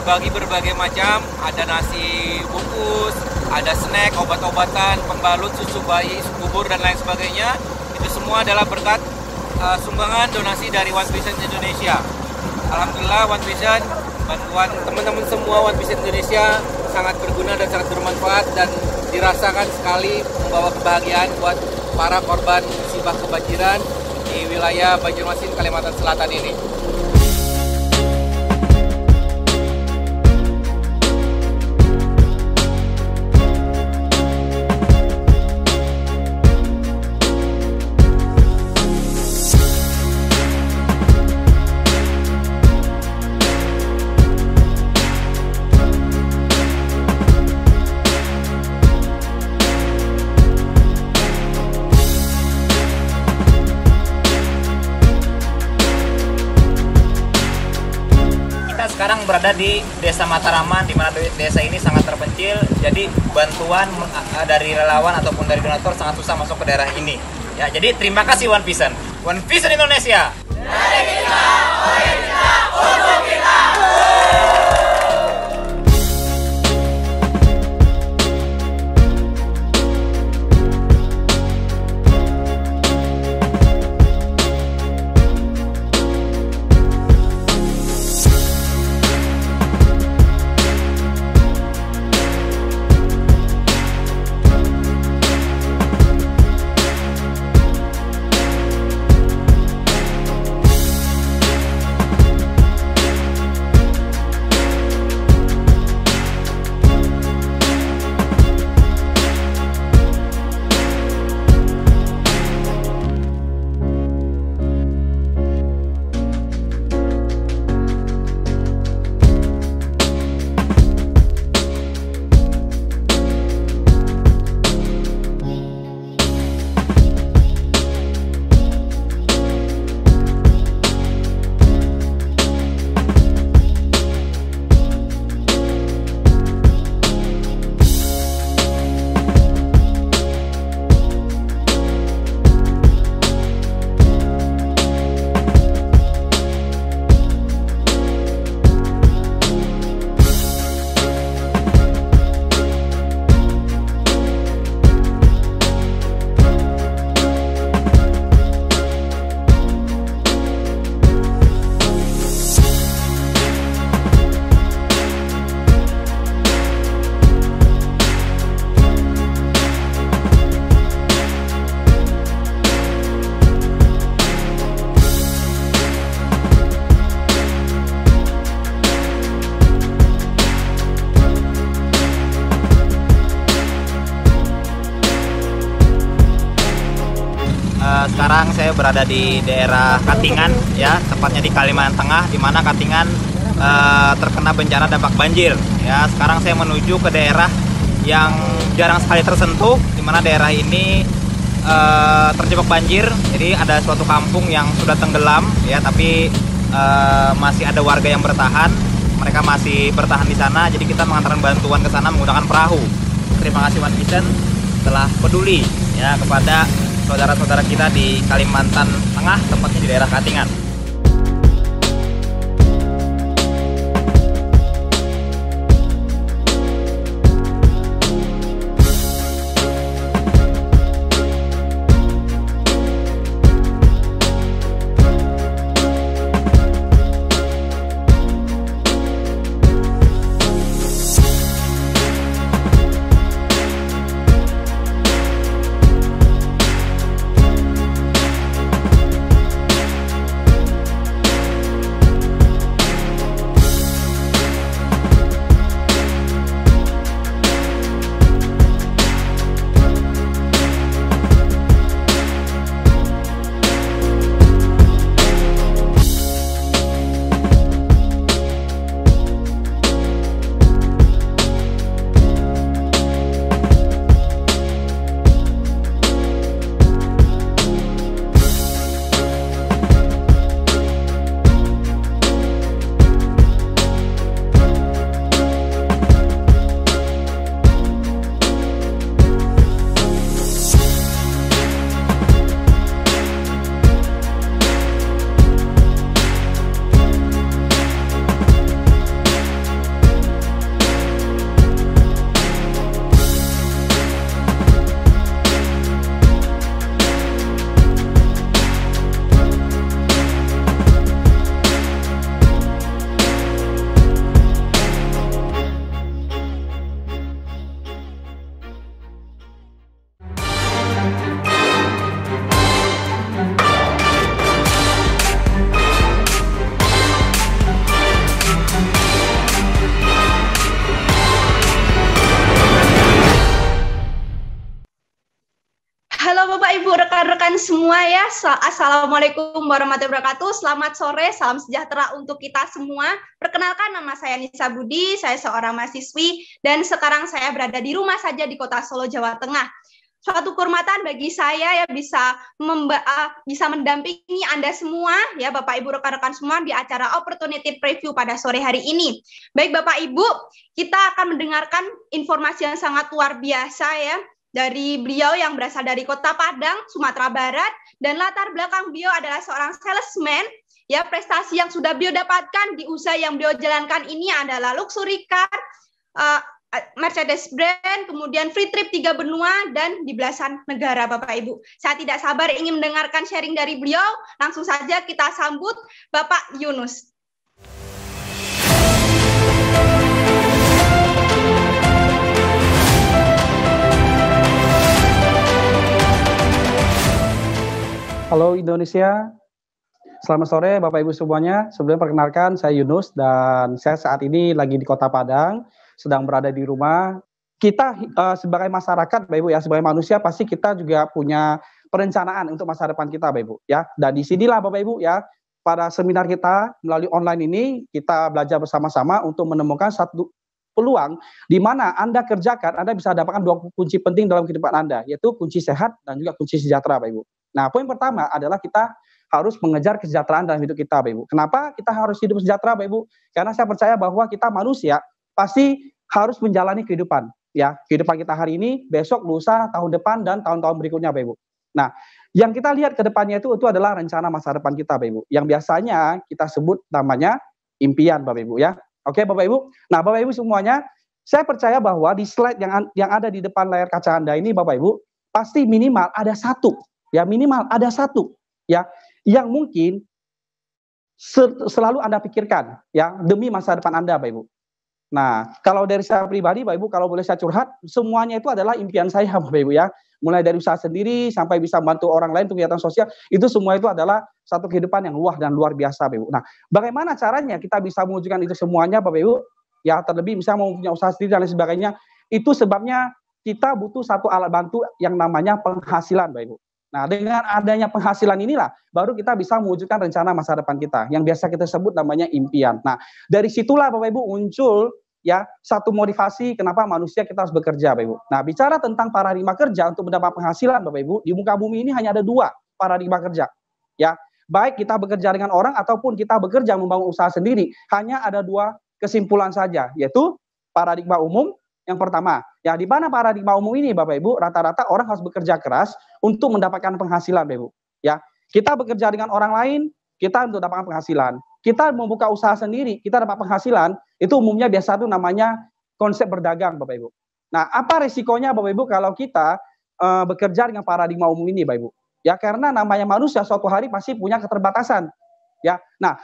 dibagi berbagai macam, ada nasi bungkus, ada snack, obat-obatan, pembalut, susu bayi, susu bubur, dan lain sebagainya. Itu semua adalah berkat sumbangan donasi dari One Vision Indonesia. Alhamdulillah One Vision, bantuan teman-teman semua One Vision Indonesia sangat berguna dan sangat bermanfaat dan dirasakan sekali membawa kebahagiaan buat para korban musibah kebanjiran di wilayah Banjarmasin, Kalimantan Selatan ini. Sekarang berada di Desa Mataraman, di mana desa ini sangat terpencil. Jadi bantuan dari relawan ataupun dari donatur sangat susah masuk ke daerah ini. Ya, jadi terima kasih One Vision. One Vision Indonesia. Dari kita, oleh kita, untuk kita. Sekarang saya berada di daerah Katingan, ya, tepatnya di Kalimantan Tengah, di mana Katingan terkena bencana dampak banjir. Ya, sekarang saya menuju ke daerah yang jarang sekali tersentuh, di mana daerah ini terjebak banjir. Jadi ada suatu kampung yang sudah tenggelam, ya, tapi masih ada warga yang bertahan. Mereka masih bertahan di sana. Jadi kita mengantarkan bantuan ke sana menggunakan perahu. Terima kasih One Vision telah peduli, ya, kepada saudara-saudara kita di Kalimantan Tengah, tepatnya di daerah Katingan. semua ya. Assalamualaikum warahmatullahi wabarakatuh. Selamat sore, salam sejahtera untuk kita semua. Perkenalkan, nama saya Nisa Budi, saya seorang mahasiswi dan sekarang saya berada di rumah saja di Kota Solo, Jawa Tengah. Suatu kehormatan bagi saya ya bisa mendampingi Anda semua ya Bapak Ibu rekan-rekan semua di acara Opportunity Preview pada sore hari ini. Baik Bapak Ibu, kita akan mendengarkan informasi yang sangat luar biasa ya dari beliau yang berasal dari Kota Padang, Sumatera Barat, dan latar belakang beliau adalah seorang salesman. Ya, prestasi yang sudah beliau dapatkan di usaha yang beliau jalankan ini adalah luxury car, Mercedes brand, kemudian free trip 3 benua, dan di belasan negara Bapak Ibu. Saya tidak sabar ingin mendengarkan sharing dari beliau. Langsung saja kita sambut Bapak Yunus. Halo Indonesia, selamat sore Bapak Ibu semuanya. Sebelumnya perkenalkan saya Yunus dan saya saat ini lagi di Kota Padang, sedang berada di rumah. Kita sebagai masyarakat Bapak Ibu ya, sebagai manusia pasti kita juga punya perencanaan untuk masa depan kita Bapak Ibu ya. Dan di sinilah Bapak Ibu ya, pada seminar kita melalui online ini kita belajar bersama-sama untuk menemukan satu peluang di mana Anda kerjakan, Anda bisa dapatkan 2 kunci penting dalam kehidupan Anda, yaitu kunci sehat dan juga kunci sejahtera Bapak Ibu. Nah, poin pertama adalah kita harus mengejar kesejahteraan dalam hidup kita, Bapak Ibu. Kenapa kita harus hidup sejahtera, Bapak Ibu? Karena saya percaya bahwa kita manusia pasti harus menjalani kehidupan, ya. Kehidupan kita hari ini, besok, lusa, tahun depan, dan tahun-tahun berikutnya, Bapak Ibu. Nah, yang kita lihat ke depannya itu adalah rencana masa depan kita, Bapak Ibu. Yang biasanya kita sebut namanya impian, Bapak Ibu, ya. Oke, Bapak Ibu. Nah, Bapak Ibu semuanya, saya percaya bahwa di slide yang ada di depan layar kaca Anda ini, Bapak Ibu, pasti minimal ada satu. Ya minimal ada satu ya yang mungkin selalu Anda pikirkan ya demi masa depan Anda Bapak Ibu. Nah, kalau dari saya pribadi Bapak Ibu, kalau boleh saya curhat, semuanya itu adalah impian saya Bapak Ibu ya. Mulai dari usaha sendiri sampai bisa bantu orang lain untuk kegiatan sosial, itu semua itu adalah satu kehidupan yang luas dan luar biasa Bapak Ibu. Nah, bagaimana caranya kita bisa mewujudkan itu semuanya Bapak Ibu? Ya terlebih misalnya mau punya usaha sendiri dan lain sebagainya, itu sebabnya kita butuh satu alat bantu yang namanya penghasilan Bapak Ibu. Nah, dengan adanya penghasilan inilah baru kita bisa mewujudkan rencana masa depan kita yang biasa kita sebut namanya impian. Nah, dari situlah Bapak Ibu muncul ya satu motivasi kenapa manusia kita harus bekerja Bapak Ibu. Nah, bicara tentang paradigma kerja untuk mendapat penghasilan Bapak Ibu, di muka bumi ini hanya ada 2 paradigma kerja. Ya, baik kita bekerja dengan orang ataupun kita bekerja membangun usaha sendiri, hanya ada 2 kesimpulan saja, yaitu paradigma umum. Yang pertama, ya di mana paradigma umum ini Bapak Ibu, rata-rata orang harus bekerja keras untuk mendapatkan penghasilan Bapak Ibu. Ya, kita bekerja dengan orang lain, kita untuk dapatkan penghasilan. Kita membuka usaha sendiri, kita dapat penghasilan, itu umumnya biasa itu namanya konsep berdagang Bapak Ibu. Nah, apa resikonya Bapak Ibu kalau kita bekerja dengan paradigma umum ini Bapak Ibu? Ya karena namanya manusia suatu hari pasti punya keterbatasan. Ya, nah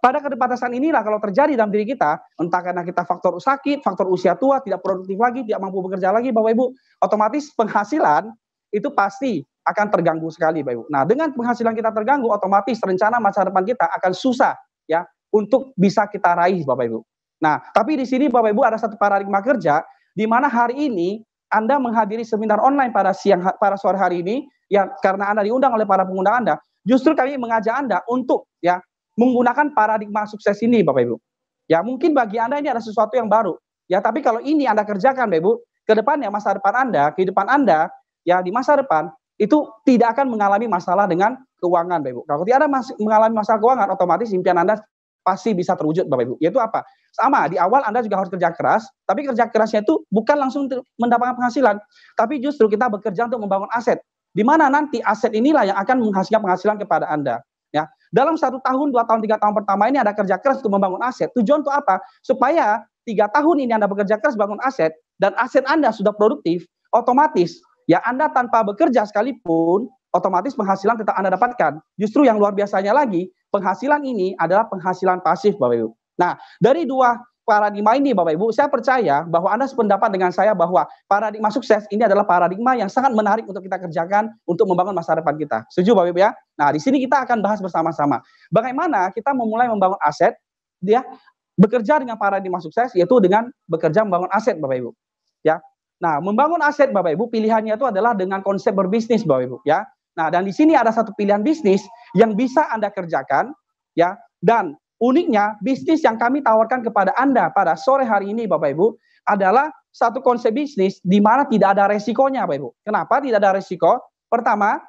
pada keterbatasan inilah kalau terjadi dalam diri kita, entah karena kita faktor sakit, faktor usia tua, tidak produktif lagi, tidak mampu bekerja lagi, Bapak Ibu, otomatis penghasilan itu pasti akan terganggu sekali, Bapak Ibu. Nah, dengan penghasilan kita terganggu, otomatis rencana masa depan kita akan susah ya untuk bisa kita raih, Bapak Ibu. Nah, tapi di sini Bapak Ibu ada satu paradigma kerja di mana hari ini Anda menghadiri seminar online pada sore hari ini, ya karena Anda diundang oleh para pengundang Anda, justru kami mengajak Anda untuk ya menggunakan paradigma sukses ini Bapak Ibu. Ya mungkin bagi Anda ini ada sesuatu yang baru. Ya tapi kalau ini Anda kerjakan Bapak Ibu, ke depannya masa depan Anda, kehidupan Anda ya di masa depan itu tidak akan mengalami masalah dengan keuangan Bapak Ibu. Kalau tidak ada mengalami masalah keuangan, otomatis impian Anda pasti bisa terwujud Bapak Ibu. Yaitu apa? Sama, di awal Anda juga harus kerja keras, tapi kerja kerasnya itu bukan langsung mendapatkan penghasilan, tapi justru kita bekerja untuk membangun aset. Di mana nanti aset inilah yang akan menghasilkan penghasilan kepada Anda. Ya, dalam 1 tahun, 2 tahun, 3 tahun pertama ini ada kerja keras untuk membangun aset. Tujuan untuk apa? Supaya 3 tahun ini Anda bekerja keras bangun aset dan aset Anda sudah produktif, otomatis ya Anda tanpa bekerja sekalipun, otomatis penghasilan tetap Anda dapatkan. Justru yang luar biasanya lagi, penghasilan ini adalah penghasilan pasif Bapak Ibu. Nah, dari 2 paradigma ini Bapak Ibu, saya percaya bahwa Anda sependapat dengan saya bahwa paradigma sukses ini adalah paradigma yang sangat menarik untuk kita kerjakan untuk membangun masa depan kita. Setuju Bapak Ibu ya? Nah, di sini kita akan bahas bersama-sama bagaimana kita memulai membangun aset dia bekerja dengan paradigma sukses, yaitu dengan bekerja membangun aset Bapak Ibu. Ya. Nah, membangun aset Bapak Ibu pilihannya itu adalah dengan konsep berbisnis Bapak Ibu ya. Nah, dan di sini ada satu pilihan bisnis yang bisa Anda kerjakan, ya. Dan uniknya, bisnis yang kami tawarkan kepada Anda pada sore hari ini, Bapak Ibu, adalah satu konsep bisnis di mana tidak ada resikonya, Bapak Ibu. Kenapa tidak ada resiko? Pertama,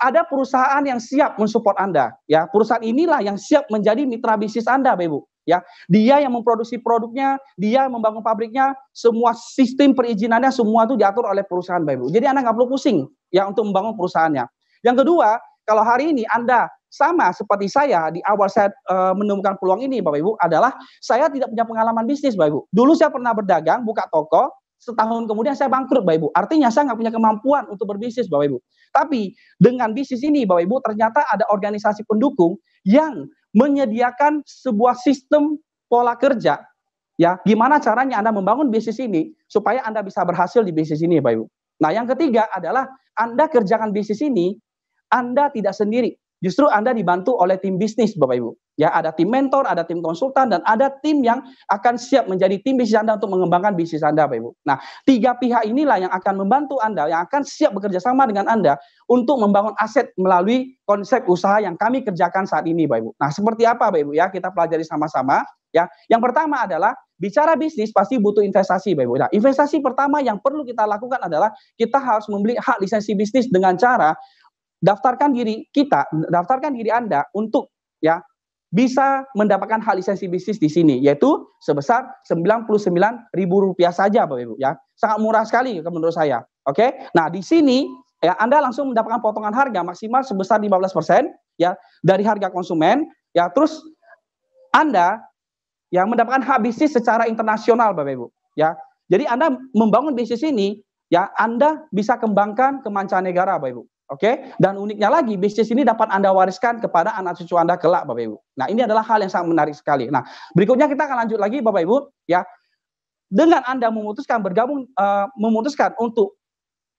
ada perusahaan yang siap mensupport Anda, ya. Perusahaan inilah yang siap menjadi mitra bisnis Anda, Bapak Ibu, ya. Dia yang memproduksi produknya, dia yang membangun pabriknya, semua sistem perizinannya semua itu diatur oleh perusahaan, Bapak Ibu. Jadi Anda nggak perlu pusing ya untuk membangun perusahaannya. Yang kedua, kalau hari ini Anda sama seperti saya di awal saya menemukan peluang ini, Bapak Ibu, adalah saya tidak punya pengalaman bisnis, Bapak Ibu. Dulu saya pernah berdagang, buka toko, setahun kemudian saya bangkrut, Bapak Ibu. Artinya saya nggak punya kemampuan untuk berbisnis, Bapak Ibu. Tapi dengan bisnis ini, Bapak Ibu, ternyata ada organisasi pendukung yang menyediakan sebuah sistem pola kerja, ya. Gimana caranya Anda membangun bisnis ini supaya Anda bisa berhasil di bisnis ini, Bapak Ibu. Nah, yang ketiga adalah Anda kerjakan bisnis ini, Anda tidak sendiri. Justru Anda dibantu oleh tim bisnis, Bapak Ibu. Ya, ada tim mentor, ada tim konsultan, dan ada tim yang akan siap menjadi tim bisnis Anda untuk mengembangkan bisnis Anda, Bapak Ibu. Nah, tiga pihak inilah yang akan membantu Anda, yang akan siap bekerja sama dengan Anda untuk membangun aset melalui konsep usaha yang kami kerjakan saat ini, Bapak Ibu. Nah, seperti apa, Bapak Ibu? Ya, kita pelajari sama-sama. Ya, yang pertama adalah bicara bisnis pasti butuh investasi, Bapak Ibu. Nah, investasi pertama yang perlu kita lakukan adalah kita harus membeli hak lisensi bisnis dengan cara daftarkan diri Anda untuk ya bisa mendapatkan hak lisensi bisnis di sini, yaitu sebesar Rp99.000 saja, Bapak Ibu, ya. Sangat murah sekali menurut saya. Oke. Nah, di sini ya Anda langsung mendapatkan potongan harga maksimal sebesar 15% ya dari harga konsumen, ya. Terus Anda yang mendapatkan hak bisnis secara internasional, Bapak Ibu, ya. Jadi Anda membangun bisnis ini, ya, Anda bisa kembangkan ke mancanegara, Bapak Ibu. Oke, dan uniknya lagi bisnis ini dapat Anda wariskan kepada anak cucu Anda kelak, Bapak Ibu. Nah, ini adalah hal yang sangat menarik sekali. Nah, berikutnya kita akan lanjut lagi, Bapak Ibu, ya. Dengan Anda memutuskan untuk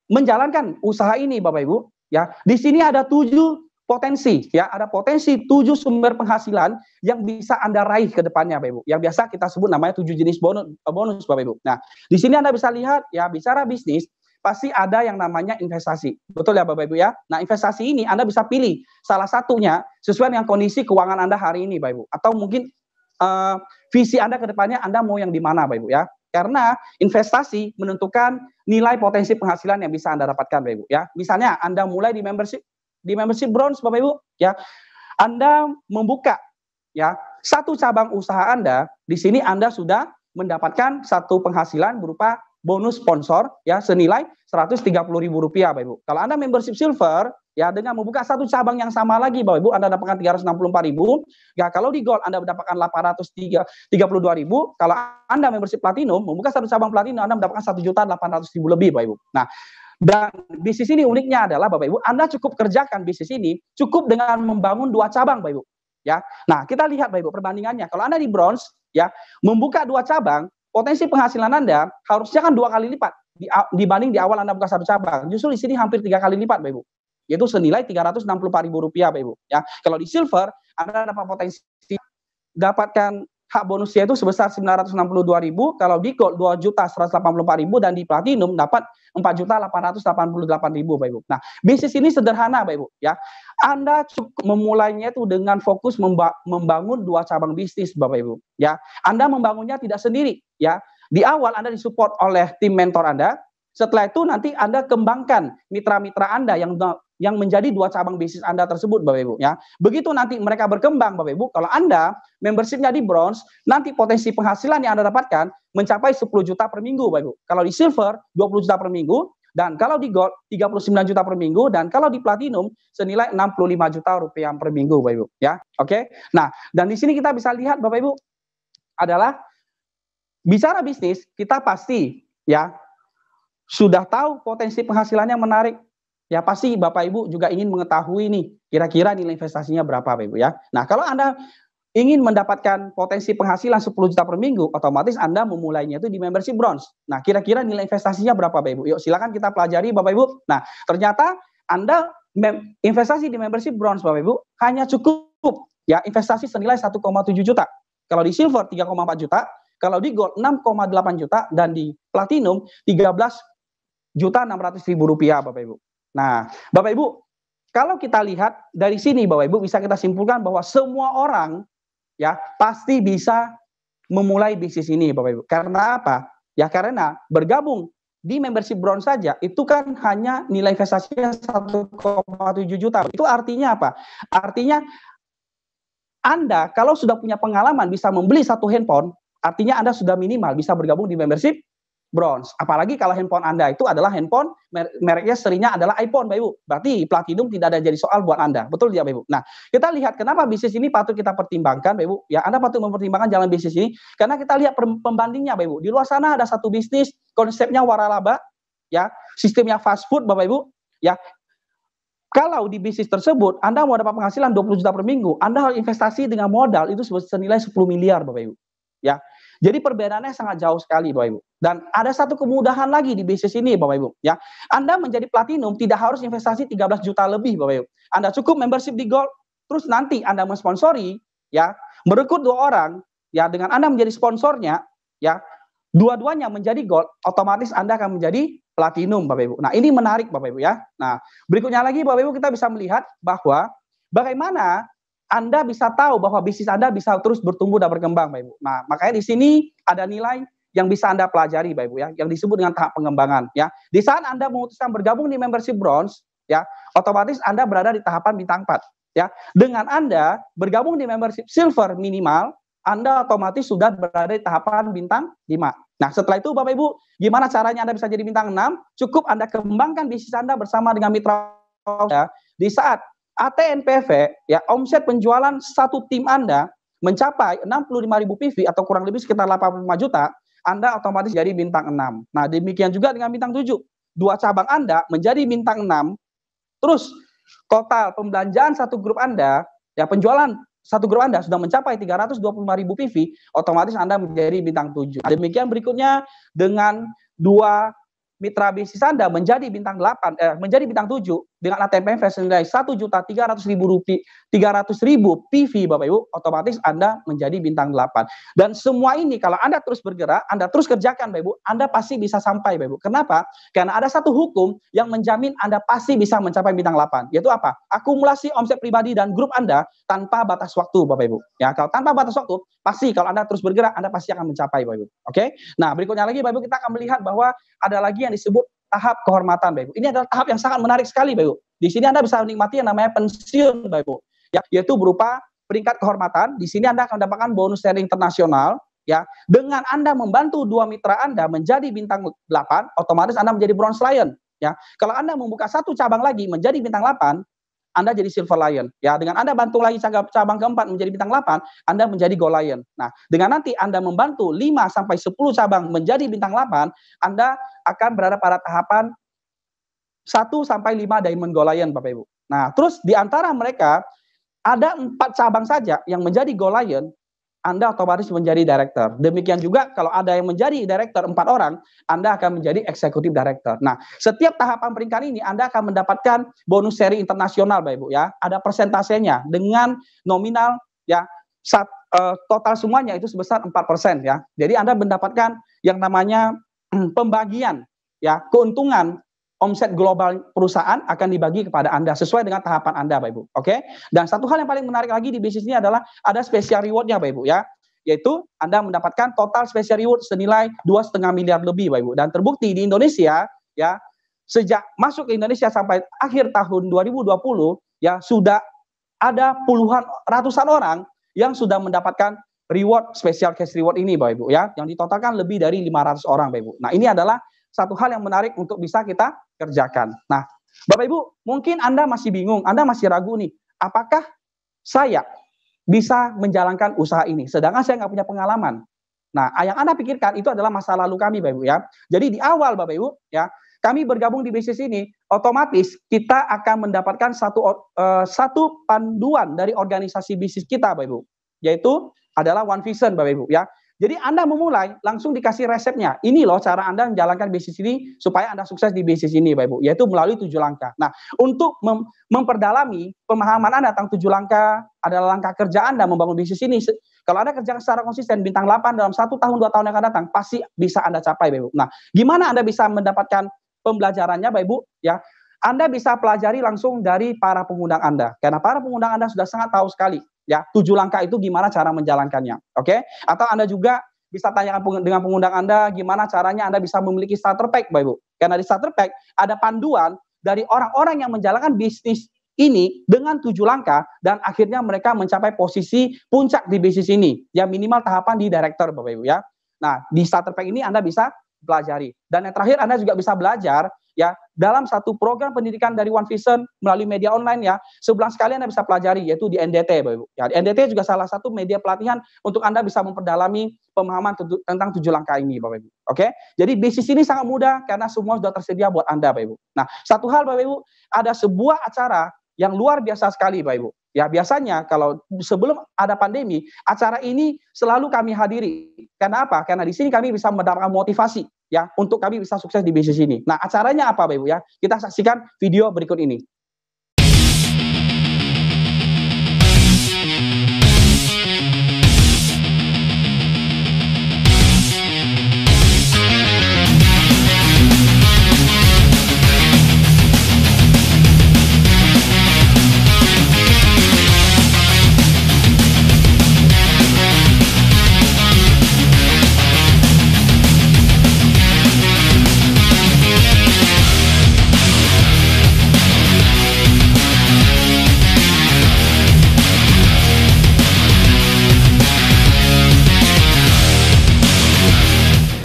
menjalankan usaha ini, Bapak Ibu, ya. Di sini ada 7 potensi, ya. Ada potensi 7 sumber penghasilan yang bisa Anda raih ke depannya, Bapak Ibu. Yang biasa kita sebut namanya 7 jenis bonus, Bapak Ibu. Nah, di sini Anda bisa lihat, ya, bicara bisnis pasti ada yang namanya investasi. Betul ya, Bapak Ibu, ya? Nah, investasi ini Anda bisa pilih salah satunya sesuai dengan kondisi keuangan Anda hari ini, Bapak Ibu. Atau mungkin visi Anda ke depannya Anda mau yang di mana, Bapak Ibu, ya? Karena investasi menentukan nilai potensi penghasilan yang bisa Anda dapatkan, Bapak Ibu, ya. Misalnya Anda mulai di membership bronze, Bapak Ibu, ya. Anda membuka ya satu cabang usaha Anda, di sini Anda sudah mendapatkan satu penghasilan berupa bonus sponsor ya senilai Rp130.000, Bapak Ibu. Kalau Anda membership silver ya dengan membuka satu cabang yang sama lagi, Bapak Ibu, Anda dapatkan Rp364.000. Ya, kalau di gold Anda mendapatkan Rp832.000. Kalau Anda membership platinum membuka satu cabang platinum Anda mendapatkan Rp1.800.000 lebih, Bapak Ibu. Nah, dan bisnis ini uniknya adalah, Bapak Ibu, Anda cukup kerjakan bisnis ini cukup dengan membangun 2 cabang, Bapak Ibu. Ya. Nah, kita lihat, Bapak Ibu, perbandingannya. Kalau Anda di bronze ya membuka 2 cabang, potensi penghasilan Anda harusnya kan 2 kali lipat dibanding di awal Anda buka satu cabang. Justru di sini hampir 3 kali lipat, Bapak Ibu. Yaitu senilai Rp364.000, Bapak Ibu. Ya, kalau di silver Anda dapat potensi dapatkan hak bonusnya itu sebesar Rp962.000, kalau di gold Rp2.184.000 dan di platinum dapat Rp4.888.000, Bapak Ibu. Nah, bisnis ini sederhana, Bapak Ibu, ya. Anda cukup memulainya itu dengan fokus membangun 2 cabang bisnis, Bapak Ibu, ya. Anda membangunnya tidak sendiri, ya. Di awal Anda disupport oleh tim mentor Anda. Setelah itu nanti Anda kembangkan mitra-mitra Anda yang menjadi 2 cabang bisnis Anda tersebut, Bapak Ibu, ya. Begitu nanti mereka berkembang, Bapak Ibu, kalau Anda membershipnya di bronze, nanti potensi penghasilan yang Anda dapatkan mencapai 10 juta per minggu, Bapak Ibu. Kalau di silver 20 juta per minggu, dan kalau di gold 39 juta per minggu, dan kalau di platinum senilai Rp65 juta per minggu, Bapak Ibu, ya. Oke. Nah, dan di sini kita bisa lihat, Bapak Ibu, adalah bicara bisnis kita pasti ya sudah tahu potensi penghasilannya yang menarik. Ya pasti Bapak Ibu juga ingin mengetahui nih kira-kira nilai investasinya berapa, Bapak Ibu, ya. Nah, kalau Anda ingin mendapatkan potensi penghasilan 10 juta per minggu, otomatis Anda memulainya itu di membership bronze. Nah, kira-kira nilai investasinya berapa, Bapak Ibu? Yuk silakan kita pelajari, Bapak Ibu. Nah, ternyata Anda investasi di membership bronze, Bapak Ibu, hanya cukup ya investasi senilai 1,7 juta. Kalau di silver 3,4 juta, kalau di gold 6,8 juta, dan di platinum 13.600.000 rupiah, Bapak Ibu. Nah, Bapak Ibu, kalau kita lihat dari sini Bapak Ibu bisa kita simpulkan bahwa semua orang ya pasti bisa memulai bisnis ini Bapak Ibu. Karena apa? Ya karena bergabung di membership bronze saja itu kan hanya nilai investasinya 1,7 juta. Itu artinya apa? Artinya Anda kalau sudah punya pengalaman bisa membeli satu handphone, artinya Anda sudah minimal bisa bergabung di membership bronze. Apalagi kalau handphone Anda itu adalah handphone mereknya serinya adalah iPhone, Bapak Ibu. Berarti platinum tidak ada jadi soal buat Anda. Betul tidak, Bapak Ibu? Nah, kita lihat kenapa bisnis ini patut kita pertimbangkan, Bapak Ibu. Ya, Anda patut mempertimbangkan jalan bisnis ini karena kita lihat pembandingnya, Bapak Ibu. Di luar sana ada satu bisnis konsepnya waralaba, ya, sistemnya fast food, Bapak Ibu. Ya, kalau di bisnis tersebut Anda mau dapat penghasilan 20 juta per minggu, Anda harus investasi dengan modal itu senilai 10 miliar, Bapak Ibu. Ya. Jadi perbedaannya sangat jauh sekali, Bapak Ibu. Dan ada satu kemudahan lagi di bisnis ini, Bapak Ibu. Ya, Anda menjadi platinum tidak harus investasi 13 juta lebih, Bapak Ibu. Anda cukup membership di Gold, terus nanti Anda mensponsori, ya, merekrut 2 orang, ya, dengan Anda menjadi sponsornya, ya, dua-duanya menjadi Gold, otomatis Anda akan menjadi platinum, Bapak Ibu. Nah, ini menarik, Bapak Ibu ya. Nah, berikutnya lagi, Bapak Ibu, kita bisa melihat bahwa bagaimana Anda bisa tahu bahwa bisnis Anda bisa terus bertumbuh dan berkembang, Bapak Ibu. Nah, makanya di sini ada nilai yang bisa Anda pelajari, Bapak Ibu ya, yang disebut dengan tahap pengembangan ya. Di saat Anda memutuskan bergabung di membership bronze, ya, otomatis Anda berada di tahapan bintang 4, ya. Dengan Anda bergabung di membership silver minimal, Anda otomatis sudah berada di tahapan bintang 5. Nah, setelah itu Bapak Ibu, gimana caranya Anda bisa jadi bintang 6? Cukup Anda kembangkan bisnis Anda bersama dengan mitra ya. Di saat ATNPV, ya, omset penjualan satu tim Anda mencapai 65.000 PV atau kurang lebih sekitar 85 juta, Anda otomatis jadi bintang 6. Nah, demikian juga dengan bintang 7. 2 cabang Anda menjadi bintang 6, terus total pembelanjaan satu grup Anda, ya, penjualan satu grup Anda sudah mencapai 325.000 PV, otomatis Anda menjadi bintang 7. Demikian berikutnya dengan 2 mitra bisnis Anda menjadi bintang 8, menjadi bintang 7 dengan ATM senilai 1.300.000 PV, Bapak Ibu, otomatis Anda menjadi bintang 8. Dan semua ini kalau Anda terus bergerak, Anda terus kerjakan, Bapak Ibu, Anda pasti bisa sampai, Bapak Ibu. Kenapa? Karena ada satu hukum yang menjamin Anda pasti bisa mencapai bintang 8, yaitu apa? Akumulasi omset pribadi dan grup Anda tanpa batas waktu, Bapak Ibu. Ya, kalau tanpa batas waktu, pasti kalau Anda terus bergerak, Anda pasti akan mencapai, Bapak Ibu. Oke? Nah, berikutnya lagi, Bapak Ibu, kita akan melihat bahwa ada lagi yang disebut tahap kehormatan, Bapak Ibu. Ini adalah tahap yang sangat menarik sekali, Bapak Ibu. Di sini Anda bisa menikmati yang namanya pensiun, Bapak Ibu. Ya, yaitu berupa peringkat kehormatan. Di sini Anda akan mendapatkan bonus sharing internasional, ya. Dengan Anda membantu 2 mitra Anda menjadi bintang 8, otomatis Anda menjadi bronze lion, ya. Kalau Anda membuka satu cabang lagi menjadi bintang 8, Anda jadi silver lion, ya. Dengan Anda bantu lagi cabang keempat menjadi bintang 8, Anda menjadi gold lion. Nah, dengan nanti Anda membantu 5 sampai 10 cabang menjadi bintang 8, Anda akan berada pada tahapan 1 sampai 5 diamond gold lion, Bapak Ibu. Nah, terus di antara mereka ada 4 cabang saja yang menjadi gold lion, Anda otomatis menjadi director. Demikian juga kalau ada yang menjadi director 4 orang, Anda akan menjadi executive director. Nah, setiap tahapan peringkat ini Anda akan mendapatkan bonus seri internasional, Bapak Ibu ya. Ada persentasenya dengan nominal ya total semuanya itu sebesar 4% ya. Jadi Anda mendapatkan yang namanya pembagian ya, keuntungan omset global perusahaan akan dibagi kepada Anda sesuai dengan tahapan Anda, Bapak Ibu. Oke? Dan satu hal yang paling menarik lagi di bisnis ini adalah ada special reward-nya, Bapak Ibu ya. Yaitu Anda mendapatkan total special reward senilai 2,5 miliar lebih, Bapak Ibu. Dan terbukti di Indonesia ya, sejak masuk ke Indonesia sampai akhir tahun 2020 ya, sudah ada ratusan orang yang sudah mendapatkan reward special cash reward ini, Bapak Ibu ya, yang ditotalkan lebih dari 500 orang, Bapak Ibu. Nah, ini adalah satu hal yang menarik untuk bisa kita kerjakan. Nah, Bapak Ibu, mungkin Anda masih bingung, Anda masih ragu nih, apakah saya bisa menjalankan usaha ini, sedangkan saya nggak punya pengalaman. Nah, yang Anda pikirkan itu adalah masa lalu kami, Bapak Ibu ya. Jadi di awal, Bapak Ibu ya, kami bergabung di bisnis ini, otomatis kita akan mendapatkan satu panduan dari organisasi bisnis kita, Bapak Ibu, yaitu adalah One Vision, Bapak Ibu ya. Jadi Anda memulai langsung dikasih resepnya. Ini loh cara Anda menjalankan bisnis ini supaya Anda sukses di bisnis ini, Bapak Ibu, yaitu melalui 7 langkah. Nah, untuk memperdalami pemahaman Anda tentang 7 langkah adalah langkah kerja Anda membangun bisnis ini. Kalau Anda kerja secara konsisten bintang 8 dalam 1 tahun 2 tahun yang akan datang, pasti bisa Anda capai, Bapak Ibu. Nah, gimana Anda bisa mendapatkan pembelajarannya, Bapak Ibu? Ya, Anda bisa pelajari langsung dari para pengundang Anda. Karena para pengundang Anda sudah sangat tahu sekali ya 7 langkah itu gimana cara menjalankannya. Oke? Atau Anda juga bisa tanyakan dengan pengundang Anda gimana caranya Anda bisa memiliki starter pack, Bapak Ibu. Karena di starter pack ada panduan dari orang-orang yang menjalankan bisnis ini dengan 7 langkah dan akhirnya mereka mencapai posisi puncak di bisnis ini. Ya minimal tahapan di director, Bapak Ibu ya. Nah, di starter pack ini Anda bisa pelajari. Dan yang terakhir Anda juga bisa belajar ya dalam satu program pendidikan dari One Vision melalui media online ya. Sebulan sekali Anda bisa pelajari yaitu di NDT, Bapak Ibu. Ya, di NDT juga salah satu media pelatihan untuk Anda bisa memperdalami pemahaman tentang 7 langkah ini, Bapak Ibu. Oke? Jadi bisnis ini sangat mudah karena semua sudah tersedia buat Anda, Bapak Ibu. Nah, satu hal Bapak Ibu, ada sebuah acara yang luar biasa sekali, Bapak Ibu. Ya, biasanya kalau sebelum ada pandemi, acara ini selalu kami hadiri. Karena apa? Karena di sini kami bisa mendapatkan motivasi ya untuk kami bisa sukses di bisnis ini. Nah, acaranya apa, Bapak Ibu ya? Kita saksikan video berikut ini.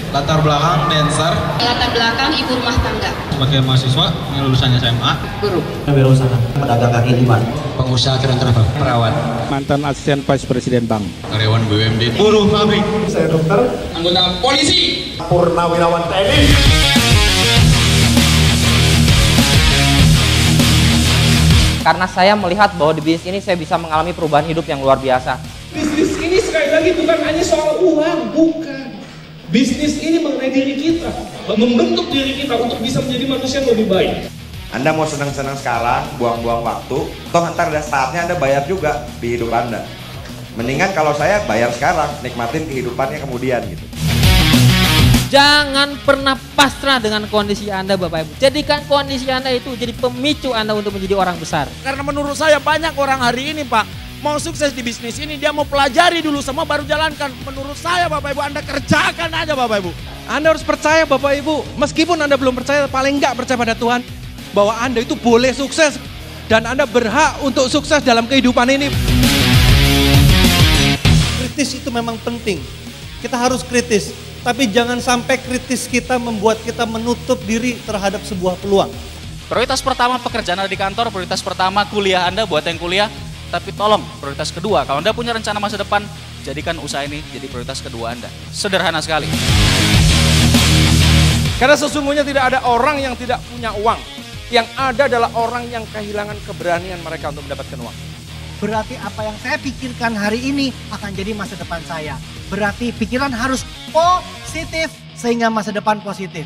Latar belakang dancer. Latar belakang ibu rumah tangga. Sebagai mahasiswa yang lulusan SMA. Guru. Berusaha pedagang kaki lima. Pengusaha keren travel. Perawat. Mantan asisten vice presiden bank. Karyawan BUMD. Buruh pabrik. Saya dokter. Anggota polisi. Purnawirawan TNI. Karena saya melihat bahwa di bisnis ini saya bisa mengalami perubahan hidup yang luar biasa. Bisnis ini sekali lagi bukan hanya soal uang, bukan. Bisnis ini mengenai diri kita, membentuk diri kita untuk bisa menjadi manusia yang lebih baik. Anda mau senang-senang sekarang, buang-buang waktu, toh ntar ada saatnya Anda bayar juga di hidup Anda. Mendingan kalau saya bayar sekarang, nikmatin kehidupannya kemudian gitu. Jangan pernah pasrah dengan kondisi Anda, Bapak Ibu. Jadikan kondisi Anda itu jadi pemicu Anda untuk menjadi orang besar. Karena menurut saya banyak orang hari ini, Pak, mau sukses di bisnis ini, dia mau pelajari dulu semua baru jalankan. Menurut saya Bapak Ibu, Anda kerjakan aja Bapak Ibu. Anda harus percaya Bapak Ibu, meskipun Anda belum percaya, paling enggak percaya pada Tuhan, bahwa Anda itu boleh sukses dan Anda berhak untuk sukses dalam kehidupan ini. Kritis itu memang penting, kita harus kritis, tapi jangan sampai kritis kita membuat kita menutup diri terhadap sebuah peluang. Prioritas pertama pekerjaan Anda di kantor, prioritas pertama kuliah Anda buat yang kuliah. Tapi tolong, prioritas kedua, kalau Anda punya rencana masa depan, jadikan usaha ini jadi prioritas kedua Anda. Sederhana sekali. Karena sesungguhnya tidak ada orang yang tidak punya uang. Yang ada adalah orang yang kehilangan keberanian mereka untuk mendapatkan uang. Berarti apa yang saya pikirkan hari ini akan jadi masa depan saya. Berarti pikiran harus positif sehingga masa depan positif.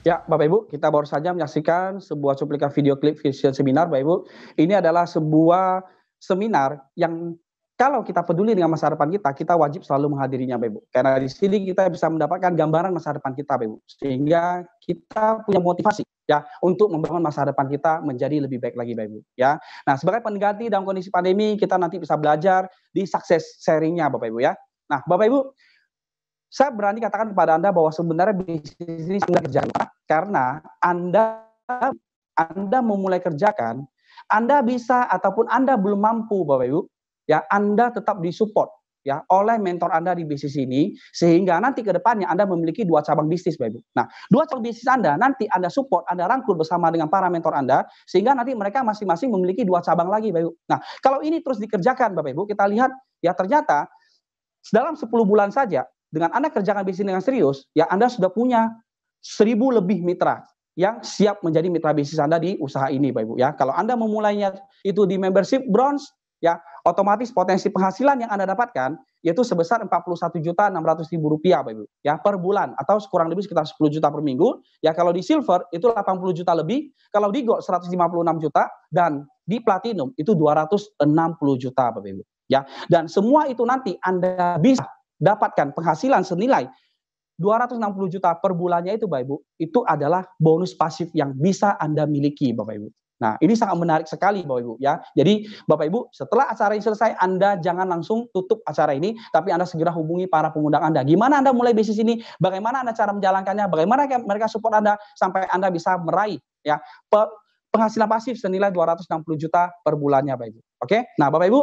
Ya, Bapak Ibu, kita baru saja menyaksikan sebuah cuplikan video klip Vision Seminar, Bapak Ibu. Ini adalah sebuah seminar yang kalau kita peduli dengan masa depan kita, kita wajib selalu menghadirinya, Bapak Ibu. Karena di sini kita bisa mendapatkan gambaran masa depan kita, Bapak Ibu. Sehingga kita punya motivasi ya untuk membangun masa depan kita menjadi lebih baik lagi, Bapak Ibu. Ya. Nah, sebagai pengganti dalam kondisi pandemi, kita nanti bisa belajar di success sharing-nya, Bapak Ibu ya. Nah, Bapak Ibu, saya berani katakan kepada Anda bahwa sebenarnya bisnis ini sudah kerjaan. Karena Anda memulai kerjakan, Anda bisa ataupun Anda belum mampu, Bapak Ibu, ya Anda tetap disupport ya oleh mentor Anda di bisnis ini, sehingga nanti ke depannya Anda memiliki 2 cabang bisnis, Bapak Ibu. Nah, 2 cabang bisnis Anda nanti Anda support, Anda rangkul bersama dengan para mentor Anda, sehingga nanti mereka masing-masing memiliki 2 cabang lagi, Bapak Ibu. Nah, kalau ini terus dikerjakan, Bapak Ibu, kita lihat ya ternyata dalam 10 bulan saja dengan Anda kerjakan bisnis dengan serius, ya Anda sudah punya 1000 lebih mitra yang siap menjadi mitra bisnis Anda di usaha ini, Bapak Ibu ya. Kalau Anda memulainya itu di membership bronze, ya otomatis potensi penghasilan yang Anda dapatkan yaitu sebesar Rp41.600.000 Bapak Ibu ya per bulan, atau kurang lebih sekitar 10 juta per minggu. Ya kalau di silver itu 80 juta lebih, kalau di gold 156 juta, dan di platinum itu 260 juta, Bapak Ibu ya. Dan semua itu nanti Anda bisa dapatkan penghasilan senilai 260 juta per bulannya itu Bapak Ibu, itu adalah bonus pasif yang bisa Anda miliki Bapak Ibu. Nah, ini sangat menarik sekali Bapak Ibu ya. Jadi Bapak Ibu, setelah acara ini selesai, Anda jangan langsung tutup acara ini, tapi Anda segera hubungi para pengundang Anda. Gimana Anda mulai bisnis ini? Bagaimana Anda cara menjalankannya? Bagaimana mereka support Anda sampai Anda bisa meraih ya penghasilan pasif senilai 260 juta per bulannya Bapak Ibu. Oke? Nah, Bapak Ibu,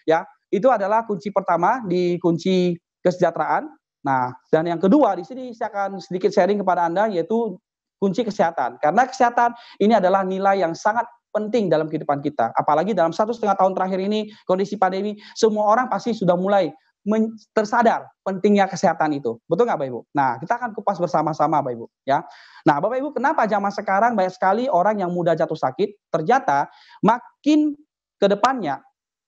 ya, itu adalah kunci pertama di kunci kesejahteraan. Nah, dan yang kedua di sini saya akan sedikit sharing kepada Anda yaitu kunci kesehatan. Karena kesehatan ini adalah nilai yang sangat penting dalam kehidupan kita. Apalagi dalam 1,5 tahun terakhir ini, kondisi pandemi, semua orang pasti sudah mulai tersadar pentingnya kesehatan itu. Betul nggak Bapak Ibu? Nah, kita akan kupas bersama-sama Bapak Ibu. Ya. Nah, Bapak Ibu, kenapa zaman sekarang banyak sekali orang yang mudah jatuh sakit? Ternyata makin ke depannya,